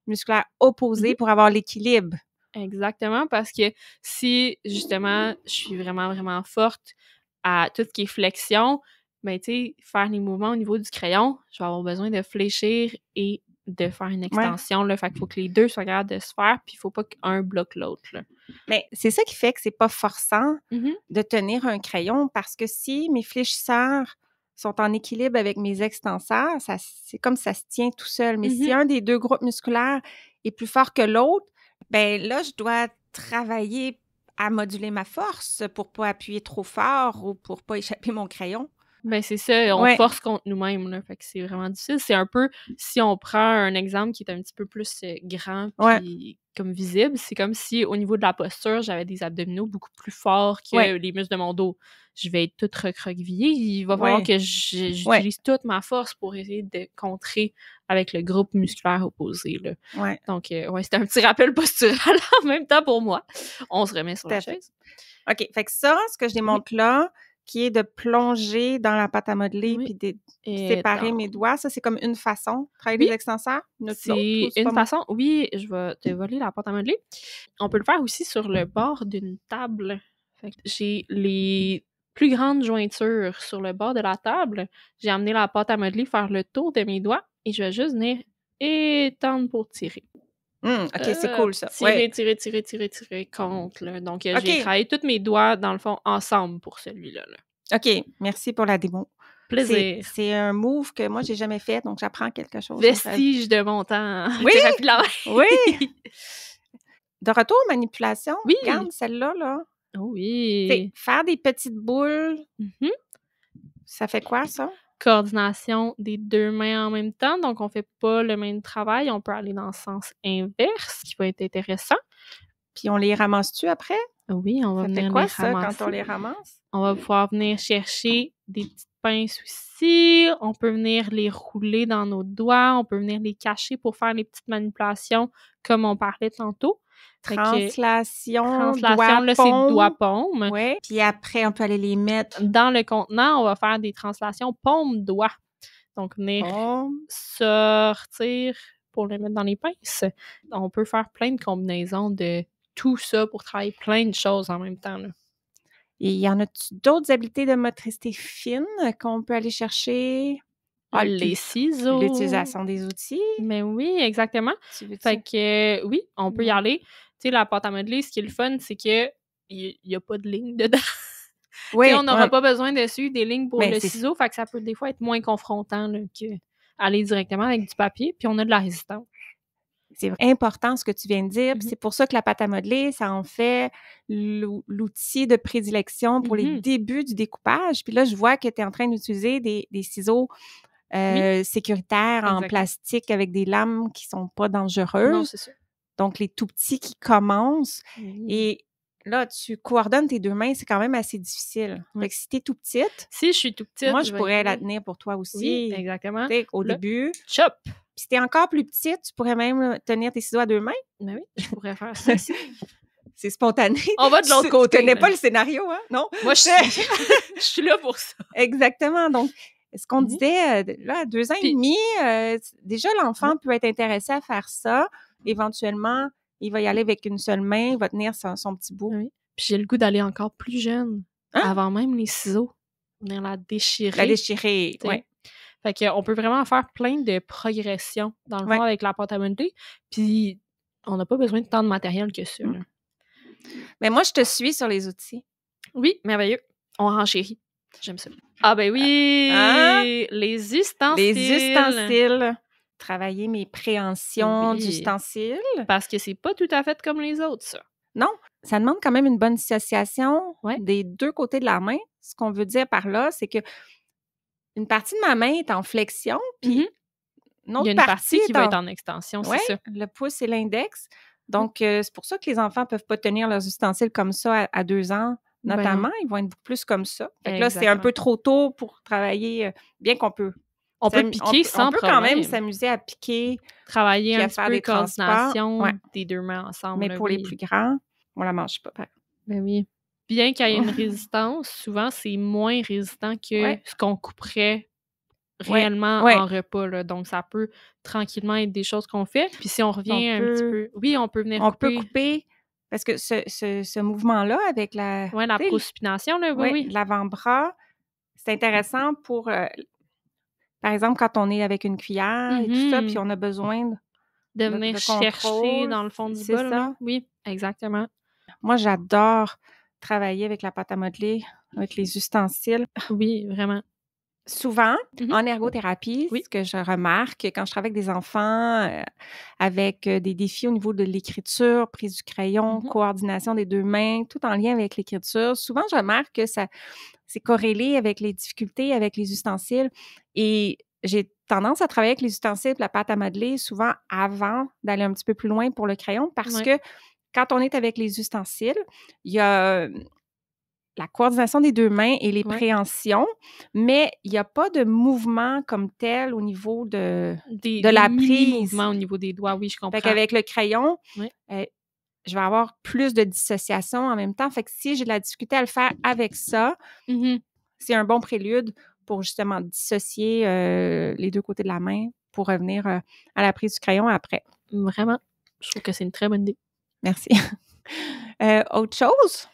musculaire opposé Mhm. pour avoir l'équilibre. Exactement, parce que si, justement, je suis vraiment, vraiment forte à tout ce qui est flexion, ben, tu sais, faire les mouvements au niveau du crayon, je vais avoir besoin de fléchir et de faire une extension, là. Fait qu'il faut que les deux soient capables de se faire, puis il faut pas qu'un bloque l'autre, là. Mais c'est ça qui fait que c'est pas forçant Mhm. de tenir un crayon, parce que si mes fléchisseurs sont en équilibre avec mes extenseurs, c'est comme ça se tient tout seul. Mais si Mhm. un des deux groupes musculaires est plus fort que l'autre, ben là, je dois travailler à moduler ma force pour pas appuyer trop fort ou pour pas échapper mon crayon. Ben, c'est ça, on Ouais. force contre nous-mêmes, là. Fait que c'est vraiment difficile. C'est un peu, si on prend un exemple qui est un petit peu plus grand Ouais. puis comme visible, c'est comme si au niveau de la posture, j'avais des abdominaux beaucoup plus forts que Ouais. les muscles de mon dos. Je vais être toute recroquevillée. Il va falloir Ouais. que j'utilise toute ma force pour essayer de contrer avec le groupe musculaire opposé, là. Ouais. Donc, ouais, c'était un petit rappel postural en même temps pour moi. On se remet sur la Tout à fait. chaise. OK. Fait que ça, ce que je démontre là, qui est de plonger dans la pâte à modeler Oui. puis de Et séparer dans- mes doigts, ça, c'est comme une façon de travailler Oui. les extenseurs? Une autre, ou C'est c'est une pas moi? façon. Oui, je vais te voler la pâte à modeler. On peut le faire aussi sur le bord d'une table. Fait que j'ai les plus grandes jointures sur le bord de la table. J'ai amené la pâte à modeler faire le tour de mes doigts et je vais juste venir étendre pour tirer. OK, c'est cool, ça. Tirer, Ouais. tirer contre, là. Donc, j'ai OK. travaillé tous mes doigts, dans le fond, ensemble pour celui-là, là. OK. Merci pour la démo. Plaisir. C'est un move que moi, j'ai jamais fait, donc j'apprends quelque chose. Vestige de mon temps. Oui! Thérapie de la main. Oui! De retour aux manipulations, Oui! regarde celle-là, là. Oh Tu sais, oui! faire des petites boules, Mhm. ça fait quoi, ça? Coordination des deux mains en même temps, donc on fait pas le même travail, on peut aller dans le sens inverse, qui va être intéressant. Puis on les ramasse-tu après? Oui, on va Ça fait venir quoi, les ça, ramasser. quand on les ramasse? On va pouvoir venir chercher des petites pinces aussi, on peut venir les rouler dans nos doigts, on peut venir les cacher pour faire les petites manipulations comme on parlait tantôt. Fait que Translation, translation, là, c'est doigt-paume. Oui. Puis après, on peut aller les mettre. Dans le contenant, on va faire des translations paume-doigt. Donc, venir sortir pour le mettre dans les pinces. On peut faire plein de combinaisons de tout ça pour travailler plein de choses en même temps, là. Et y en a-tu d'autres habiletés de motricité fine qu'on peut aller chercher? Les ciseaux. L'utilisation des outils. Mais oui, exactement. Tu veux-tu? Fait que oui, on peut y Ouais. aller. Tu sais, la pâte à modeler, ce qui est le fun, c'est que il y a pas de ligne dedans. Oui, Tu sais, on n'aura pas besoin de suivre des lignes pour Mais le c'est- ciseau, fait que ça peut des fois être moins confrontant là, que aller directement avec du papier, puis on a de la résistance. C'est important ce que tu viens de dire. puis Mhm. C'est pour ça que la pâte à modeler, ça en fait l'outil de prédilection pour les Mhm. débuts du découpage. Puis là, je vois que tu es en train d'utiliser des ciseaux sécuritaires en Exactement. plastique avec des lames qui sont pas Non, dangereuses. c'est ça. Donc, les tout petits qui commencent. Oui. Et là, tu coordonnes tes deux mains, c'est quand même assez difficile. Oui. Fait que si t'es tout petite, Si je suis tout petite, moi, je vais pourrais la essayer. tenir pour toi aussi. Oui, exactement. Tu sais, au Là, début. chop! Puis si t'es encore plus petite, tu pourrais même tenir tes ciseaux à deux mains. Ben oui, je pourrais faire ça aussi. C'est spontané. On va de l'autre côté. Tu connais là. pas le scénario, hein? Non? Moi, je suis là pour ça. Exactement. Donc, ce qu'on Mhm. disait, là, à 2 ans et Puis- demi, déjà, l'enfant peut être intéressé à faire ça. Éventuellement, il va y aller avec une seule main, il va tenir son petit bout. Oui. Puis j'ai le goût d'aller encore plus jeune, Hein? avant même les ciseaux. venir la déchirer. La déchirer, t'sais. oui. Fait qu'on peut vraiment faire plein de progressions, dans le fond, avec la pâte à modeler. Puis, on n'a pas besoin de tant de matériel que ça. Là. Mais moi, je te suis sur les outils. Oui, merveilleux. On renchérit. J'aime ça. Ah ben oui! Hein? Les ustensiles! Les ustensiles. Travailler mes préhensions Oui. d'ustensiles. Parce que c'est pas tout à fait comme les autres, ça. Non, ça demande quand même une bonne dissociation Ouais. des deux côtés de la main. Ce qu'on veut dire par là, c'est que une partie de ma main est en flexion, puis Il y a une partie qui va être en extension, c'est ça. le pouce et l'index. Donc, c'est pour ça que les enfants ne peuvent pas tenir leurs ustensiles comme ça à 2 ans, notamment. Ils vont être beaucoup plus comme ça. Fait que là, c'est un peu trop tôt pour travailler, bien qu'on peut. On peut piquer sans problème. On peut quand même s'amuser à piquer. Travailler un petit faire peu des de coordination des deux mains ensemble. Mais pour les plus grands, on la mange pas. Ben oui. Bien qu'il y ait une résistance, souvent, c'est moins résistant que ce qu'on couperait réellement en repas. Là. Donc, ça peut tranquillement être des choses qu'on fait. Puis si on revient un petit peu... Oui, on peut venir couper. On peut couper, parce que ce mouvement-là, avec la... Oui, la prosupination, là, oui. L'avant-bras, c'est intéressant pour... par exemple, quand on est avec une cuillère et tout ça, puis on a besoin de venir chercher dans le fond du bol. Ça. Oui, exactement. Moi, j'adore travailler avec la pâte à modeler, avec les ustensiles. Oui, vraiment. Souvent, en ergothérapie, ce que je remarque quand je travaille avec des enfants avec des défis au niveau de l'écriture, prise du crayon, coordination des deux mains, tout en lien avec l'écriture, souvent, je remarque que c'est corrélé avec les difficultés avec les ustensiles. Et j'ai tendance à travailler avec les ustensiles et la pâte à modeler souvent avant d'aller un petit peu plus loin pour le crayon parce que quand on est avec les ustensiles, il y a la coordination des deux mains et les préhensions, mais il n'y a pas de mouvement comme tel au niveau de la prise. Mouvement au niveau des doigts, oui, je comprends. Fait qu'avec le crayon, je vais avoir plus de dissociation en même temps. Fait que si j'ai de la difficulté à le faire avec ça, c'est un bon prélude pour justement dissocier les deux côtés de la main pour revenir à la prise du crayon après. Vraiment. Je trouve que c'est une très bonne idée. Merci. Autre chose?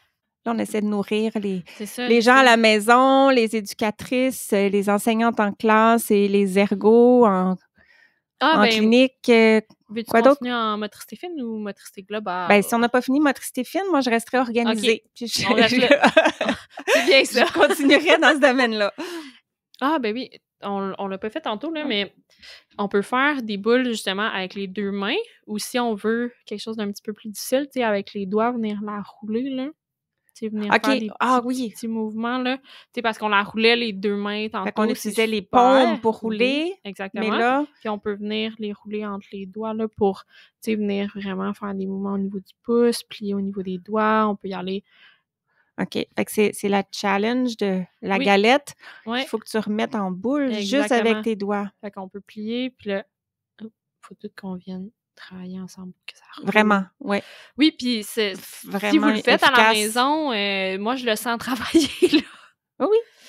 Là, on essaie de nourrir les gens ça. à la maison, les éducatrices, les enseignantes en classe et les ergos en clinique. Veux-tu quoi continuer en motricité fine ou motricité globale? Ben, si on n'a pas fini motricité fine, moi, je resterai organisée. Okay. On reste là. C'est bien ça. Je continuerai dans ce domaine-là. Ah, ben oui. On l'a pas fait tantôt, là, mais on peut faire des boules, justement, avec les deux mains, ou si on veut quelque chose d'un petit peu plus difficile, tu sais, avec les doigts, venir la rouler, là. Tu sais, venir faire des petits mouvements, là. Tu sais, parce qu'on la roulait les deux mains tantôt. Fait qu'on utilisait les paumes pour rouler. Oui, exactement. Mais là... Puis on peut venir les rouler entre les doigts, là, pour, tu sais, venir vraiment faire des mouvements au niveau du pouce, plier au niveau des doigts. On peut y aller... OK. Fait que c'est la challenge de la galette. Il faut que tu remettes en boule juste avec tes doigts. Fait qu'on peut plier, puis là, il faut tout qu'on vienne travailler ensemble pour que ça roule. Vraiment, oui. Oui, puis si vous le faites à la maison, moi, je le sens travailler, là.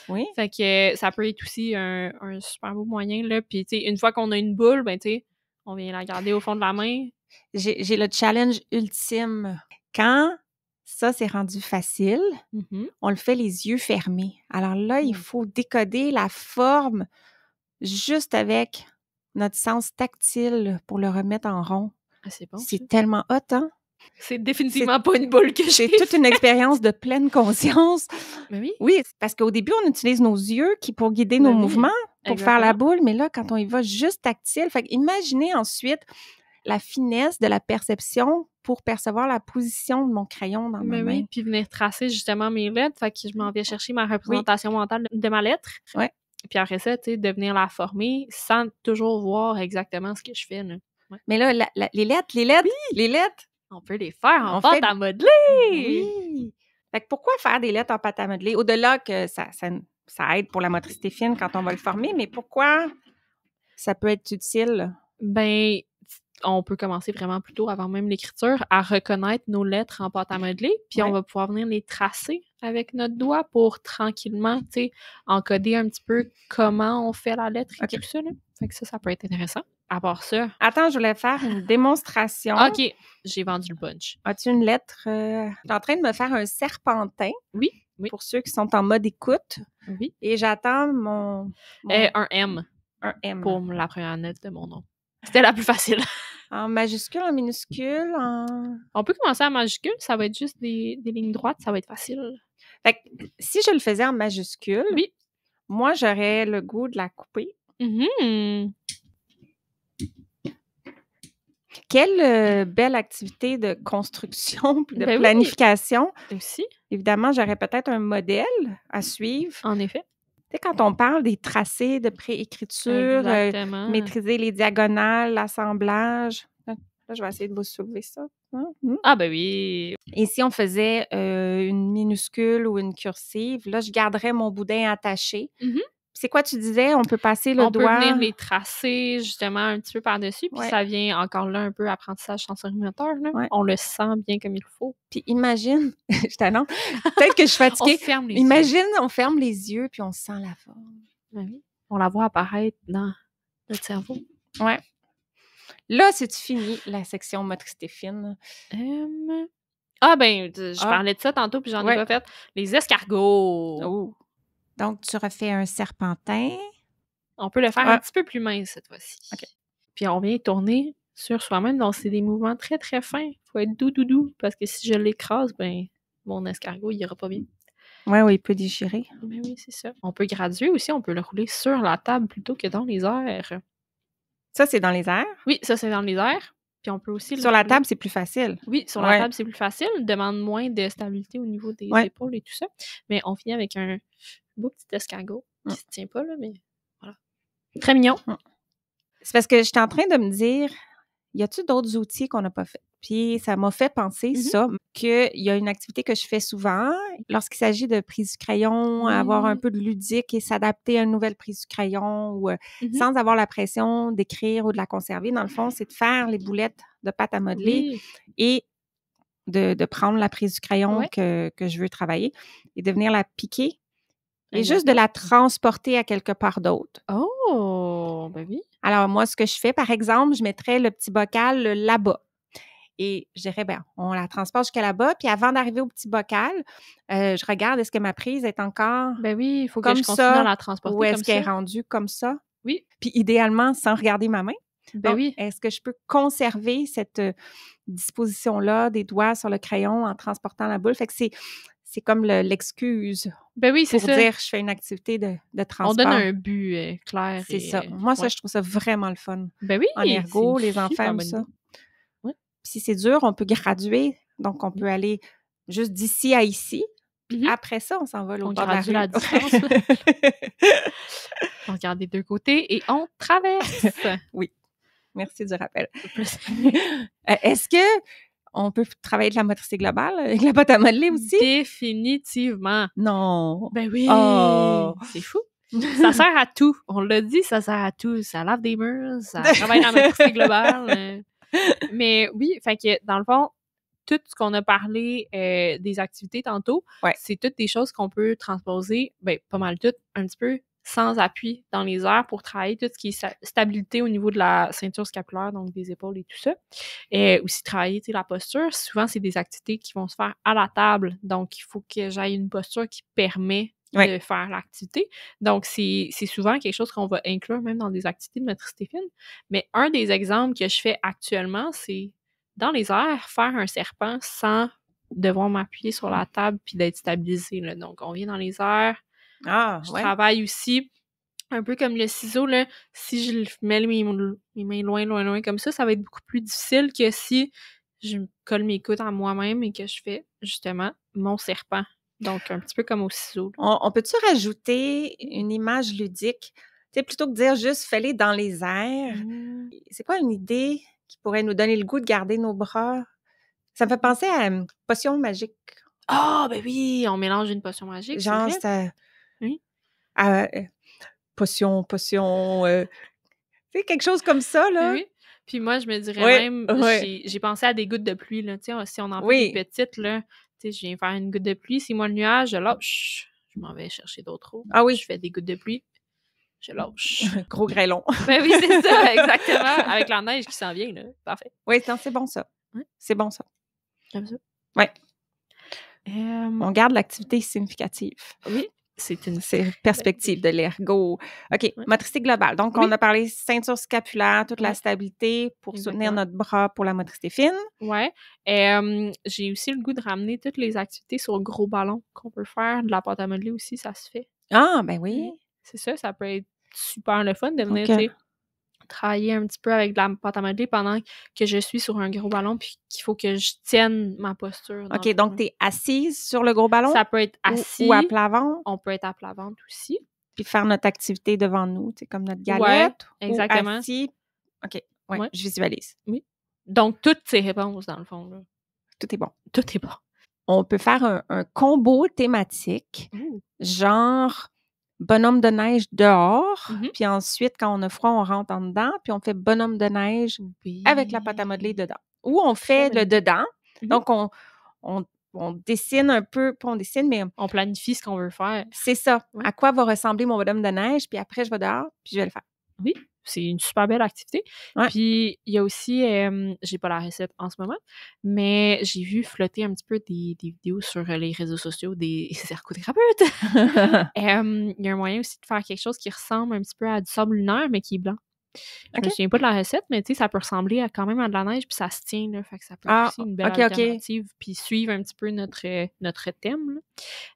Oui. Fait que ça peut être aussi un super beau moyen, là. Puis, tu sais, une fois qu'on a une boule, ben, tu sais, on vient la garder au fond de la main. J'ai le challenge ultime. Quand ça, c'est rendu facile, on le fait les yeux fermés. Alors là, il faut décoder la forme juste avec notre sens tactile pour le remettre en rond. Ah, c'est bon. C'est tellement hot, hein? C'est définitivement pas une boule que j'ai. C'est toute une expérience de pleine conscience. Mais oui. Oui, parce qu'au début, on utilise nos yeux pour guider nos mouvements, pour faire la boule, mais là, quand on y va juste tactile, fait imaginez ensuite la finesse de la perception pour percevoir la position de mon crayon dans ma main. Oui, puis venir tracer justement mes lettres, fait que je m'en vais chercher ma représentation mentale de ma lettre. Oui. Puis après ça, tu sais, de venir la former sans toujours voir exactement ce que je fais, là. Ouais. Mais là, les lettres, on peut les faire en pâte à modeler! Oui! Fait que pourquoi faire des lettres en pâte à modeler? Au-delà que ça aide pour la motricité fine quand on va le former, mais pourquoi ça peut être utile? Ben, on peut commencer vraiment plus tôt, avant même l'écriture, à reconnaître nos lettres en pâte à modeler, puis on va pouvoir venir les tracer avec notre doigt pour tranquillement, tu sais, encoder un petit peu comment on fait la lettre et tout ça, là. Fait que ça peut être intéressant. À part ça... Attends, je voulais faire une démonstration. OK, j'ai vendu le punch. As-tu une lettre? Je suis en train de me faire un serpentin. Oui. Pour ceux qui sont en mode écoute. Oui. Et j'attends mon Un M un M. pour la première lettre de mon nom. C'était la plus facile. En majuscule, en minuscule, en... On peut commencer en majuscule, ça va être juste des lignes droites, ça va être facile. Fait que si je le faisais en majuscule, Oui. moi, j'aurais le goût de la couper. Mhm. Quelle belle activité de construction puis de Ben oui. planification. Aussi, Évidemment, j'aurais peut-être un modèle à suivre. en effet. Tu sais, quand on parle des tracés de préécriture, Exactement. maîtriser les diagonales, l'assemblage. Là, je vais essayer de vous soulever ça. Ah ben oui. Et si on faisait une minuscule ou une cursive, là, je garderais mon boudin attaché. Mhm. C'est quoi tu disais? On peut passer le On peut doigt. venir les tracer justement un petit peu par-dessus, puis Ouais. ça vient encore là un peu apprentissage sensorimoteur. Là. Ouais. On le sent bien comme il faut. Puis imagine, je t'annonce, peut-être que je suis On fatiguée. ferme les yeux. Imagine, on ferme les yeux puis on sent la forme. Ben oui. On la voit apparaître dans notre cerveau. Ouais. Là, c'est-tu fini, la section motricité fine? Ah ben, je parlais de ça tantôt, puis j'en ai pas fait. Les escargots. Oh. Donc, tu refais un serpentin. On peut le faire un petit peu plus mince cette fois-ci. OK. Puis on vient tourner sur soi-même, donc c'est des mouvements très très fins. Il faut être doux, parce que si je l'écrase, ben mon escargot, il ira pas bien. Oui, il peut déchirer. Mais oui, c'est ça. On peut graduer aussi, on peut le rouler sur la table plutôt que dans les airs. Ça, c'est dans les airs? Oui, ça c'est dans les airs. Puis on peut aussi sur la table, c'est plus facile. Oui, sur la table, c'est plus facile. Demande moins de stabilité au niveau des épaules et tout ça. Mais on finit avec un beau petit escargot qui se tient pas, là, mais voilà. Très mignon. C'est parce que j'étais en train de me dire, y a-t-il d'autres outils qu'on n'a pas fait? Puis ça m'a fait penser ça, qu'il y a une activité que je fais souvent lorsqu'il s'agit de prise du crayon, avoir un peu de ludique et s'adapter à une nouvelle prise du crayon ou sans avoir la pression d'écrire ou de la conserver. Dans le fond, c'est de faire les boulettes de pâte à modeler et de prendre la prise du crayon que je veux travailler et de venir la piquer et juste de la transporter à quelque part d'autre. Oh, ben oui. Alors, moi, ce que je fais, par exemple, je mettrais le petit bocal là-bas. Et je dirais, ben, on la transporte jusqu'à là-bas. Puis avant d'arriver au petit bocal, je regarde, est-ce que ma prise est encore ben oui, il faut que comme je continue à la transporter ou est-ce comme qu'elle est ça. rendue comme ça? Oui. Puis idéalement, sans regarder ma main. Ben Donc, oui. est-ce que je peux conserver cette disposition-là des doigts sur le crayon en transportant la boule? Fait que c'est comme l'excuse ben oui, c'est pour ça. dire je fais une activité de transport. On donne un but clair. C'est ça. Moi, ça, je trouve ça vraiment le fun. Ben oui, en ergo, les enfants aiment ça. Ouais. Puis si c'est dur, on peut graduer. Donc, on peut aller juste d'ici à ici. Puis après ça, on s'en va l'autre bord de la rue. la distance. On regarde des deux côtés et on traverse. Oui. Merci du rappel. Est-ce que on peut travailler de la motricité globale avec la pâte à modeler aussi? Définitivement. Non. Ben oui. Oh. C'est fou. Ça sert à tout. On l'a dit, ça sert à tout. Ça lave des murs, ça travaille dans la motricité globale. Mais oui, fait que dans le fond, tout ce qu'on a parlé des activités tantôt, c'est toutes des choses qu'on peut transposer, ben pas mal toutes, un petit peu sans appui dans les airs pour travailler tout ce qui est stabilité au niveau de la ceinture scapulaire, donc des épaules et tout ça. Et aussi travailler la posture. Souvent, c'est des activités qui vont se faire à la table, donc il faut que j'aille une posture qui permet de faire l'activité. Donc, c'est souvent quelque chose qu'on va inclure même dans des activités de motricité fine. Mais un des exemples que je fais actuellement, c'est dans les airs, faire un serpent sans devoir m'appuyer sur la table puis d'être stabilisé. Là. Donc, on vient dans les airs. Je travaille aussi un peu comme le ciseau. Là, si je mets mes mains loin comme ça va être beaucoup plus difficile que si je colle mes coudes à moi-même et que je fais justement mon serpent. Donc, un petit peu comme au ciseau. On peut-tu rajouter une image ludique? Tu sais, plutôt que de dire juste fais-les dans les airs, c'est quoi une idée qui pourrait nous donner le goût de garder nos bras? Ça me fait penser à une potion magique. Ah, ben oui, on mélange une potion magique, genre, c'est vrai. Oui. Potion, tu sais, quelque chose comme ça, là. Oui. Puis moi, je me dirais même, j'ai pensé à des gouttes de pluie, là. Tu sais, si on en fait des petites, là, tu sais, je viens faire une goutte de pluie. Si moi, le nuage, je lâche. Je m'en vais chercher d'autres eaux. Ah oui. Je fais des gouttes de pluie. Je lâche. Gros grêlon. Ben oui, c'est ça, exactement. Avec la neige qui s'en vient, là. Parfait. Oui, non, c'est bon, ça. C'est bon, ça. J'aime ça. Oui. On garde l'activité significative. Oui. C'est perspective de l'ergo. OK, Ouais. motricité globale. Donc, Oui. on a parlé ceinture scapulaire, toute la Ouais. stabilité pour soutenir Exactement. notre bras pour la motricité fine. Ouais. J'ai aussi le goût de ramener toutes les activités sur le gros ballon qu'on peut faire. De la pâte à modeler aussi, ça se fait. Ah, ben oui. C'est ça peut être super le fun de venir, OK. tu sais, travailler un petit peu avec de la pâte à modeler pendant que je suis sur un gros ballon puis qu'il faut que je tienne ma posture dans OK, le donc fond. tu es assise sur le gros ballon Ça peut être ou à assis, plat ventre, on peut être à plat ventre aussi. puis faire notre activité devant nous, tu sais, comme notre Ouais, galette ou exactement. assis. OK, ouais, Ouais. je visualise. Oui. Donc toutes ces réponses dans le fond, là. Tout est bon. Tout est bon. On peut faire un combo thématique, Ouh. genre bonhomme de neige dehors, Mhm. puis ensuite, quand on a froid, on rentre en dedans, puis on fait bonhomme de neige avec la pâte à modeler Oui. dedans. Ou on fait bonne le idée. dedans. Mhm. Donc, on dessine un peu, pas on dessine, mais On planifie ce qu'on veut faire. c'est ça. Ouais. À quoi va ressembler mon bonhomme de neige, puis après, je vais dehors, puis je vais le faire. Oui, c'est une super belle activité. Ouais. Puis il y a aussi, j'ai pas la recette en ce moment, mais j'ai vu flotter un petit peu des vidéos sur les réseaux sociaux des ergothérapeutes. Il y a un moyen aussi de faire quelque chose qui ressemble un petit peu à du sable lunaire, mais qui est blanc. Je me OK. souviens pas de la recette, mais tu sais, ça peut ressembler quand même à de la neige, puis ça se tient, là. Fait que ça peut être Ah, aussi une belle OK. alternative, puis suivre un petit peu notre thème, là.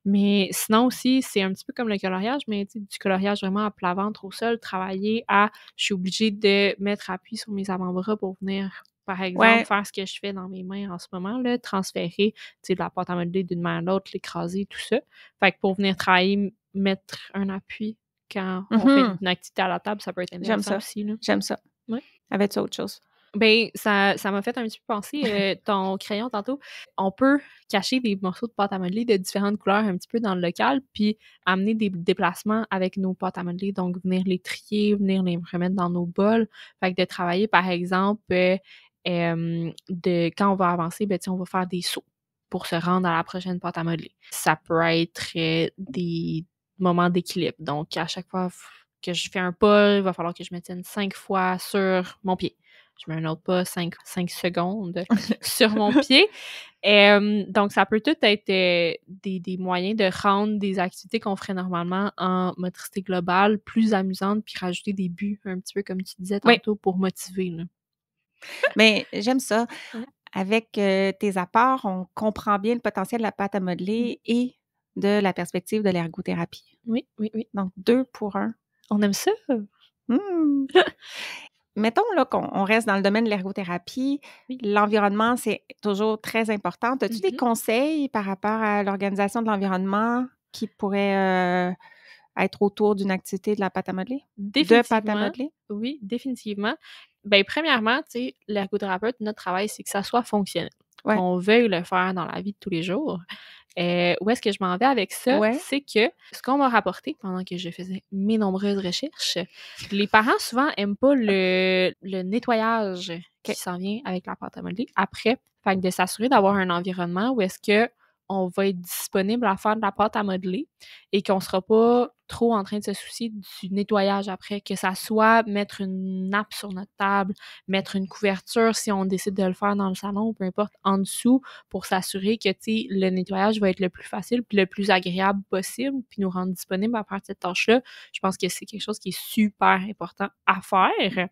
Mais sinon aussi, c'est un petit peu comme le coloriage, mais tu sais, du coloriage vraiment à plat ventre au sol, travailler à je suis obligée de mettre appui sur mes avant-bras pour venir, par exemple, Ouais. faire ce que je fais dans mes mains en ce moment, là, transférer, tu sais, de la pâte à modeler d'une main à l'autre, l'écraser, tout ça. Fait que pour venir travailler, mettre un appui quand on fait Mhm. une activité à la table, ça peut être J'aime intéressant ça. aussi, là. J'aime ça. Ouais. Avais-tu autre chose? Ben, ça m'a fait un petit peu penser, ton crayon tantôt, on peut cacher des morceaux de pâte à modeler de différentes couleurs un petit peu dans le local, puis amener des déplacements avec nos pâtes à modeler, donc venir les trier, venir les remettre dans nos bols. Fait que de travailler, par exemple, de quand on va avancer, ben, tu sais, on va faire des sauts pour se rendre à la prochaine pâte à modeler. Ça peut être des moments d'équilibre. Donc, à chaque fois que je fais un pas, il va falloir que je me tienne 5 fois sur mon pied. Je mets un autre pas 5 secondes sur mon pied. Donc, ça peut tout être des moyens de rendre des activités qu'on ferait normalement en motricité globale plus amusantes, puis rajouter des buts, un petit peu comme tu disais Oui. tantôt, pour motiver, là. Mais j'aime ça. Ouais. Avec tes apports, on comprend bien le potentiel de la pâte à modeler et de la perspective de l'ergothérapie. Oui. Donc, 2 pour 1. On aime ça. Mmh. Mettons là qu'on reste dans le domaine de l'ergothérapie, Oui. l'environnement, c'est toujours très important. As-tu des Mhm. conseils par rapport à l'organisation de l'environnement qui pourrait être autour d'une activité de la pâte à modeler? De pâte à modeler? Oui, définitivement. Ben, premièrement, tu sais, l'ergothérapeute, notre travail, c'est que ça soit fonctionnel. Ouais. Qu'on veuille le faire dans la vie de tous les jours. Où est-ce que je m'en vais avec ça? Ouais. C'est que ce qu'on m'a rapporté pendant que je faisais mes nombreuses recherches, les parents souvent aiment pas le nettoyage qui s'en vient avec la pâte à modeler après. Fait que de s'assurer d'avoir un environnement où est-ce que on va être disponible à faire de la pâte à modeler et qu'on sera pas trop en train de se soucier du nettoyage après, que ça soit mettre une nappe sur notre table, mettre une couverture si on décide de le faire dans le salon ou peu importe en dessous pour s'assurer que, tu sais, le nettoyage va être le plus facile puis le plus agréable possible puis nous rendre disponibles à faire cette tâche-là. Je pense que c'est quelque chose qui est super important à faire.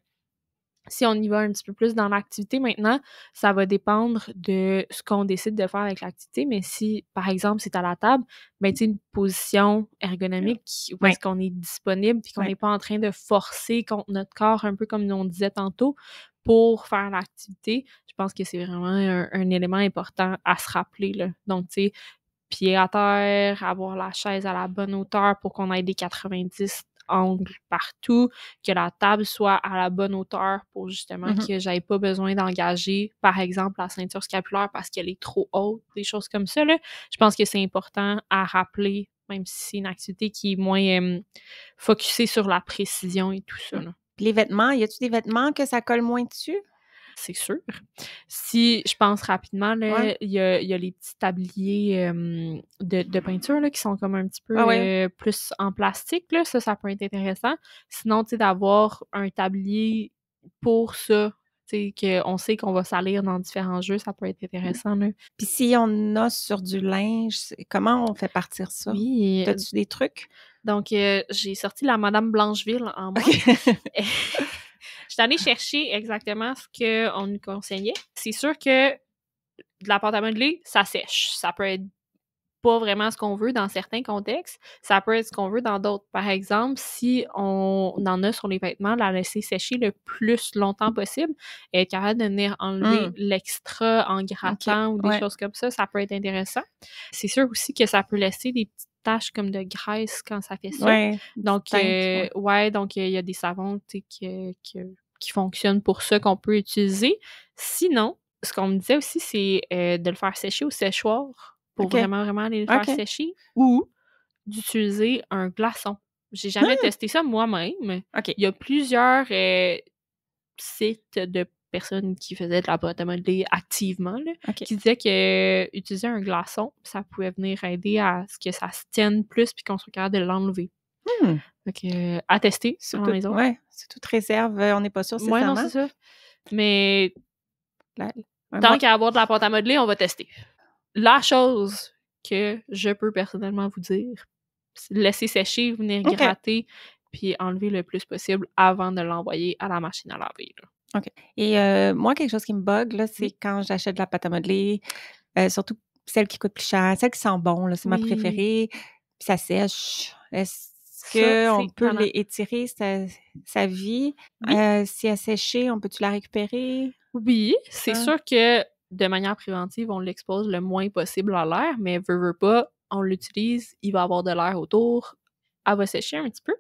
Si on y va un petit peu plus dans l'activité maintenant, ça va dépendre de ce qu'on décide de faire avec l'activité, mais si, par exemple, c'est à la table, ben, tu sais, une position ergonomique où est-ce qu'on est disponible puis qu'on n'est pas en train de forcer contre notre corps, un peu comme on disait tantôt, pour faire l'activité, je pense que c'est vraiment un élément important à se rappeler, là. Donc, tu sais, pied à terre, avoir la chaise à la bonne hauteur pour qu'on ait des 90 angles partout, que la table soit à la bonne hauteur pour justement que j'aille pas besoin d'engager, par exemple, la ceinture scapulaire parce qu'elle est trop haute, des choses comme ça, là. Je pense que c'est important à rappeler, même si c'est une activité qui est moins focusée sur la précision et tout ça, là. Les vêtements, y a-tu des vêtements que ça colle moins dessus? C'est sûr. Si je pense rapidement, là, il y a les petits tabliers de peinture là, qui sont comme un petit peu plus en plastique. Là. Ça peut être intéressant. Sinon, tu sais, d'avoir un tablier pour ça, Tu sais, qu'on sait qu'on va salir dans différents jeux, ça peut être intéressant, là. Puis si on a sur du linge, comment on fait partir ça? Oui, T'as-tu des trucs? donc j'ai sorti la Madame Blancheville en moi. OK. Je suis allée chercher exactement ce qu'on nous conseillait. C'est sûr que de la pâte à modeler, ça sèche. Ça peut être pas vraiment ce qu'on veut dans certains contextes. Ça peut être ce qu'on veut dans d'autres. Par exemple, si on en a sur les vêtements, la laisser sécher le plus longtemps possible et être capable de venir enlever l'extra en grattant ou des ouais. choses comme ça peut être intéressant. C'est sûr aussi que ça peut laisser des petites taches comme de graisse quand ça fait ça. Ouais, Donc, teinte, donc il y a des savons, tu sais, qui fonctionnent pour ça, qu'on peut utiliser. Sinon, ce qu'on me disait aussi, c'est de le faire sécher au séchoir pour OK. vraiment, vraiment aller le faire OK. sécher ou d'utiliser un glaçon. J'ai jamais testé ça moi-même. OK. Il y a plusieurs sites de personnes qui faisaient de la pâte à modeler activement, là, OK. qui disaient que utiliser un glaçon, ça pouvait venir aider à ce que ça se tienne plus puis qu'on soit capable de l'enlever. Donc, à tester C'est à la tout, maison. ouais, c'est toute réserve, on n'est pas sûr, c'est Ouais, non, ça. c'est ça. Mais Ouais, tant moi- qu'à avoir de la pâte à modeler, on va tester. La chose que je peux personnellement vous dire, c'est de laisser sécher, venir OK. gratter, puis enlever le plus possible avant de l'envoyer à la machine à laver, là. OK. Et moi, quelque chose qui me bug, là, c'est quand j'achète de la pâte à modeler, surtout celle qui coûte plus cher, celle qui sent bon, là, c'est ma Oui. préférée, puis ça sèche. Est-ce Ça, qu'on c'est peut tannant. étirer sa vie? Oui. Si elle séchée, on peut-tu la récupérer? Oui, c'est Hein? sûr que de manière préventive, on l'expose le moins possible à l'air, mais veut pas, on l'utilise, il va avoir de l'air autour, elle va sécher un petit peu.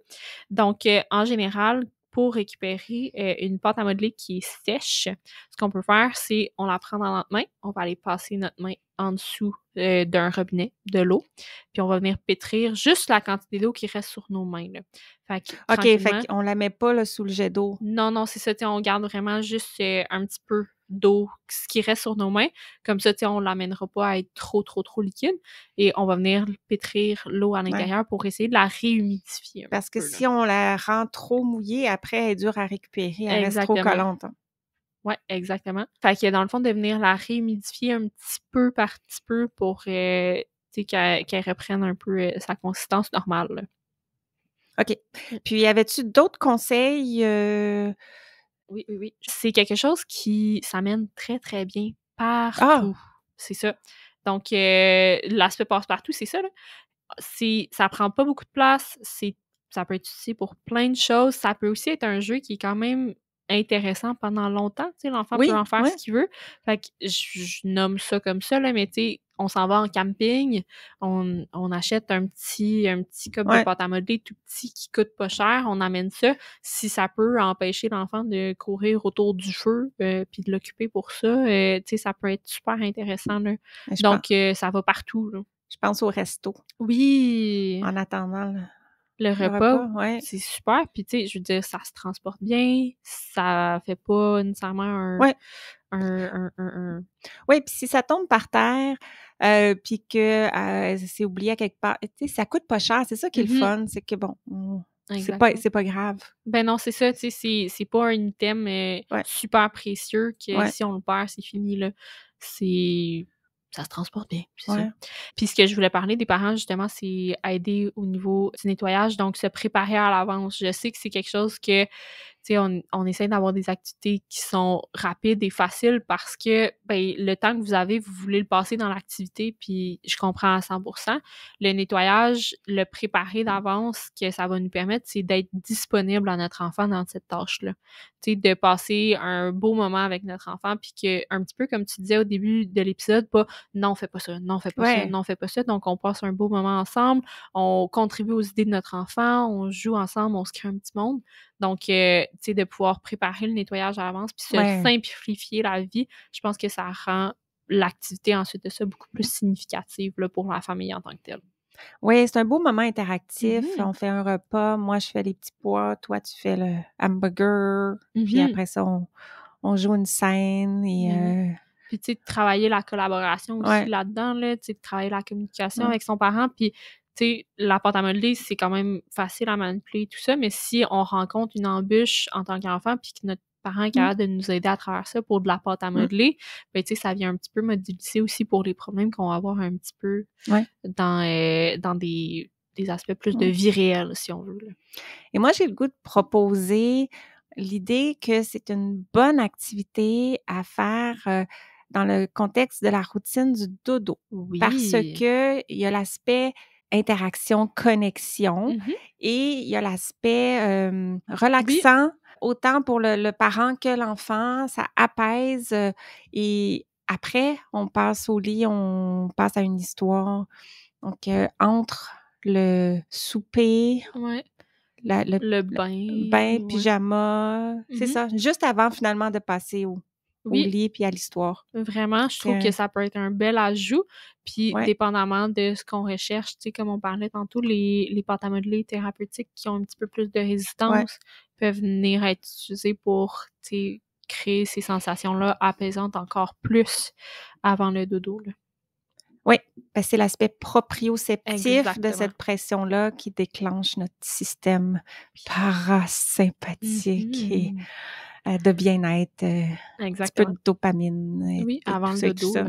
Donc, en général, pour récupérer une pâte à modeler qui est sèche, ce qu'on peut faire, c'est on la prend dans notre main, on va aller passer notre main en dessous d'un robinet, de l'eau, puis on va venir pétrir juste la quantité d'eau qui reste sur nos mains, là. Fait que, OK, fait tranquillement, qu'on la met pas là, sous le jet d'eau. non, c'est ça, tu sais, on garde vraiment juste un petit peu d'eau, ce qui reste sur nos mains. Comme ça, tu sais, on l'amènera pas à être trop liquide et on va venir pétrir l'eau à Ouais. l'intérieur pour essayer de la réhumidifier un Parce que peu, là. si on la rend trop mouillée, après, elle est dure à récupérer, elle reste trop Exactement. collante. Hein. Ouais, exactement. Fait que dans le fond, de venir la réhumidifier un petit peu par petit peu pour, tu sais, qu'elle reprenne un peu sa consistance normale, là. OK. Puis, avais-tu d'autres conseils? Oui. C'est quelque chose qui s'amène très, très bien Ah! partout. C'est ça. Donc, l'aspect passe-partout, c'est ça, là. Ça prend pas beaucoup de place, ça peut être utilisé pour plein de choses. Ça peut aussi être un jeu qui est quand même intéressant pendant longtemps, tu sais, l'enfant peut Oui, en faire ouais. ce qu'il veut. Fait que je nomme ça comme ça, là, mais tu sais, on s'en va en camping, on achète un petit cup de Ouais. pâte à modeler tout petit qui coûte pas cher, on amène ça. Si ça peut empêcher l'enfant de courir autour du feu, puis de l'occuper pour ça, tu sais, ça peut être super intéressant, là. Je Donc, ça va partout, là. pense au resto Oui! en attendant Le le repas, repas, ouais. c'est super. Puis, tu sais, je veux dire, ça se transporte bien. Ça fait pas nécessairement Ouais. un Oui, puis si ça tombe par terre, puis que, c'est oublié à quelque part, tu sais, ça coûte pas cher, c'est ça qui est le fun, c'est que bon, Exactement. c'est pas grave. Ben non, c'est ça, tu sais, c'est pas un item Ouais. super précieux que Ouais. si on le perd, c'est fini, là. Ça se transporte bien, c'est ça. Ouais. Puis ce que je voulais parler des parents, justement, c'est aider au niveau du nettoyage, donc se préparer à l'avance. Je sais que c'est quelque chose que, tu sais, on essaie d'avoir des activités qui sont rapides et faciles parce que, ben, le temps que vous avez, vous voulez le passer dans l'activité, puis je comprends à 100%. Le nettoyage, le préparer d'avance, ce que ça va nous permettre, c'est d'être disponible à notre enfant dans cette tâche-là. Tu sais, de passer un beau moment avec notre enfant, puis que, un petit peu comme tu disais au début de l'épisode, pas « non, fais pas ça, non, fais pas ça, Ouais. non, fais pas ça ». Donc, on passe un beau moment ensemble, on contribue aux idées de notre enfant, on joue ensemble, on se crée un petit monde. Donc, tu sais, de pouvoir préparer le nettoyage à l'avance puis se Ouais. simplifier la vie, je pense que ça rend l'activité ensuite de ça beaucoup plus significative là, pour la famille en tant que telle. Oui, c'est un beau moment interactif. Mhm. On fait un repas, moi je fais les petits pois, toi tu fais le hamburger, puis Mhm. après ça on joue une scène et Puis, tu sais, de travailler la collaboration aussi ouais. là-dedans, là, tu sais, de travailler la communication Ouais. avec son parent. Puis, tu sais, la pâte à modeler, c'est quand même facile à manipuler tout ça, mais si on rencontre une embûche en tant qu'enfant puis que notre parent est capable de nous aider à travers ça pour de la pâte à modeler, ben, tu sais, ça vient un petit peu modéliser aussi pour les problèmes qu'on va avoir un petit peu dans des aspects plus de vie réelle, si on veut. Là. Et moi, j'ai le goût de proposer l'idée que c'est une bonne activité à faire dans le contexte de la routine du dodo. Oui. Parce que il y a l'aspect interaction, connexion et il y a l'aspect relaxant, autant pour le parent que l'enfant. Ça apaise et après, on passe au lit, on passe à une histoire. Donc, entre le souper, le bain, pyjama, c'est ça. Juste avant, finalement, de passer au lit puis à l'histoire. Vraiment, je trouve que ça peut être un bel ajout. Puis, dépendamment de ce qu'on recherche, tu sais, comme on parlait tantôt, les pâtes à modeler thérapeutiques qui ont un petit peu plus de résistance peuvent venir être utilisées pour, tu sais, créer ces sensations-là apaisantes encore plus avant le dodo, là. Oui, c'est l'aspect proprioceptif de cette pression-là qui déclenche notre système parasympathique et de bien-être, un petit peu de dopamine et avant tout le ça, dodo. tout ça.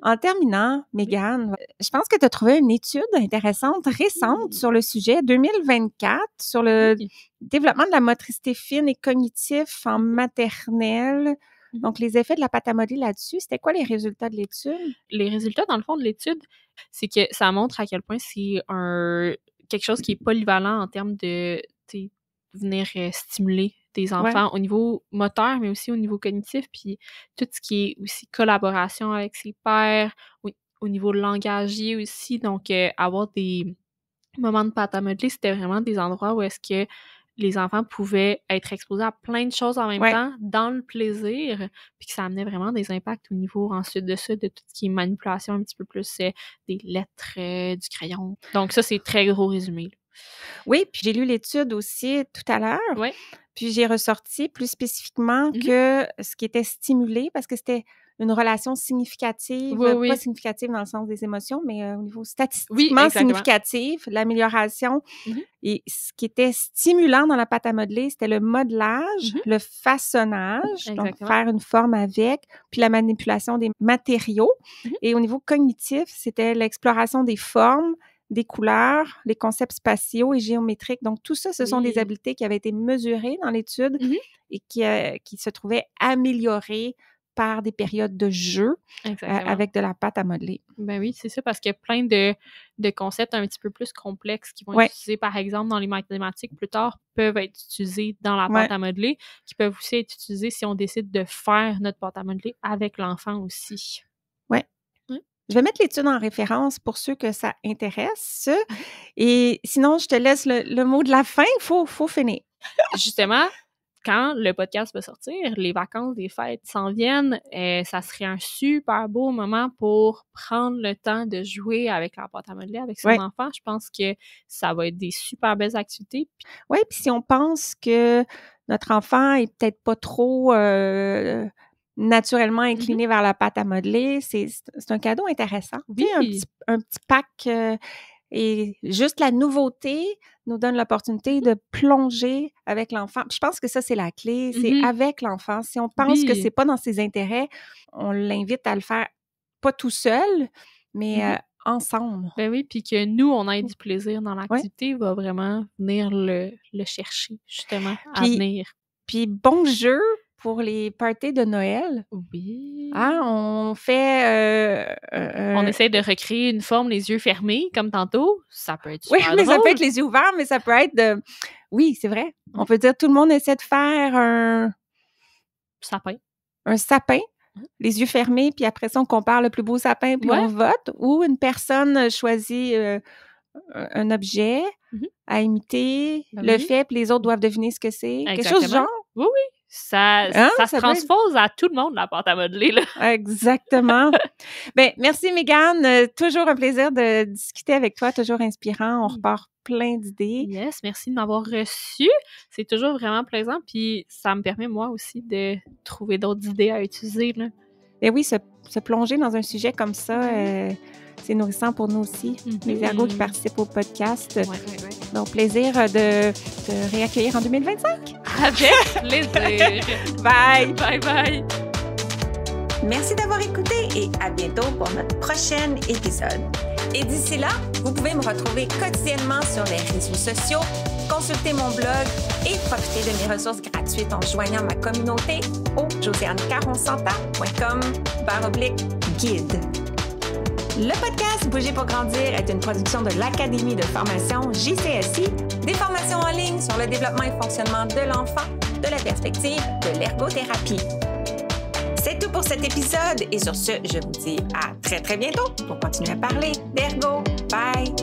En terminant, Mégane, je pense que tu as trouvé une étude intéressante, récente sur le sujet, 2024, sur le développement de la motricité fine et cognitif en maternelle. Donc, les effets de la pâte à modeler là-dessus, c'était quoi les résultats de l'étude? Les résultats, dans le fond, de l'étude, c'est que ça montre à quel point c'est quelque chose qui est polyvalent en termes de venir stimuler des enfants au niveau moteur, mais aussi au niveau cognitif, puis tout ce qui est aussi collaboration avec ses pairs, au niveau langagier aussi. Donc, avoir des moments de pâte à modeler, c'était vraiment des endroits où est-ce que les enfants pouvaient être exposés à plein de choses en même temps, dans le plaisir, puis que ça amenait vraiment des impacts au niveau, ensuite de ça, de tout ce qui est manipulation un petit peu plus des lettres, du crayon. Donc ça, c'est très gros résumé. Là. Oui, puis j'ai lu l'étude aussi tout à l'heure, puis j'ai ressorti plus spécifiquement que ce qui était stimulé, parce que c'était une relation significative, pas significative dans le sens des émotions, mais au niveau statistiquement significatif, l'amélioration. Et ce qui était stimulant dans la pâte à modeler, c'était le modelage, le façonnage, donc faire une forme avec, puis la manipulation des matériaux. Et au niveau cognitif, c'était l'exploration des formes, des couleurs, les concepts spatiaux et géométriques. Donc, tout ça, ce sont des habiletés qui avaient été mesurées dans l'étude et qui se trouvaient améliorées par des périodes de jeu avec de la pâte à modeler. Ben oui, c'est ça, parce qu'il y a plein de concepts un petit peu plus complexes qui vont être utilisés, par exemple, dans les mathématiques plus tard, peuvent être utilisés dans la pâte à modeler, qui peuvent aussi être utilisés si on décide de faire notre pâte à modeler avec l'enfant aussi. Oui. Je vais mettre l'étude en référence pour ceux que ça intéresse. Et sinon, je te laisse le mot de la fin. Il faut finir. Justement, quand le podcast va sortir, les vacances des fêtes s'en viennent, ça serait un super beau moment pour prendre le temps de jouer avec la pâte à modeler avec son enfant. Je pense que ça va être des super belles activités. Oui, puis si on pense que notre enfant est peut-être pas trop naturellement incliné vers la pâte à modeler, c'est un cadeau intéressant. Oui. Un petit pack et juste la nouveauté nous donne l'opportunité de plonger avec l'enfant. Puis je pense que ça, c'est la clé, c'est avec l'enfant. Si on pense que c'est pas dans ses intérêts, on l'invite à le faire pas tout seul, mais ensemble. Ben oui, puis que nous, on ait du plaisir dans l'activité, va vraiment venir le chercher, justement, à venir. Puis bon jeu pour les parties de Noël. Oui. Ah, on fait... on essaie de recréer une forme les yeux fermés, comme tantôt. Ça peut être super drôle. Oui, mais ça peut être les yeux ouverts, mais ça peut être de... Oui, c'est vrai. On peut dire tout le monde essaie de faire un... sapin. Un sapin, les yeux fermés, puis après ça, on compare le plus beau sapin, puis on vote. Ou une personne choisit un objet à imiter, le fait, puis les autres doivent deviner ce que c'est. Exactement. Quelque chose de genre. Oui. Ça se transpose à tout le monde, la pâte à modeler, là. Exactement. Ben, merci, Mégane. Toujours un plaisir de discuter avec toi, toujours inspirant. On repart plein d'idées. Yes, merci de m'avoir reçu. C'est toujours vraiment plaisant, puis ça me permet, moi aussi, de trouver d'autres idées à utiliser, là. Ben oui, se plonger dans un sujet comme ça, c'est nourrissant pour nous aussi, les ergos qui participent au podcast. Donc, plaisir de réaccueillir en 2025. Avec plaisir. Bye! Bye bye! Merci d'avoir écouté et à bientôt pour notre prochain épisode. Et d'ici là, vous pouvez me retrouver quotidiennement sur les réseaux sociaux, consulter mon blog et profiter de mes ressources gratuites en joignant ma communauté au josiannecaronsanta.com/guide. Le podcast Bouger pour grandir est une production de l'Académie de formation JCSI, des formations en ligne sur le développement et fonctionnement de l'enfant, de la perspective de l'ergothérapie. C'est tout pour cet épisode et sur ce, je vous dis à très bientôt pour continuer à parler d'ergo. Bye!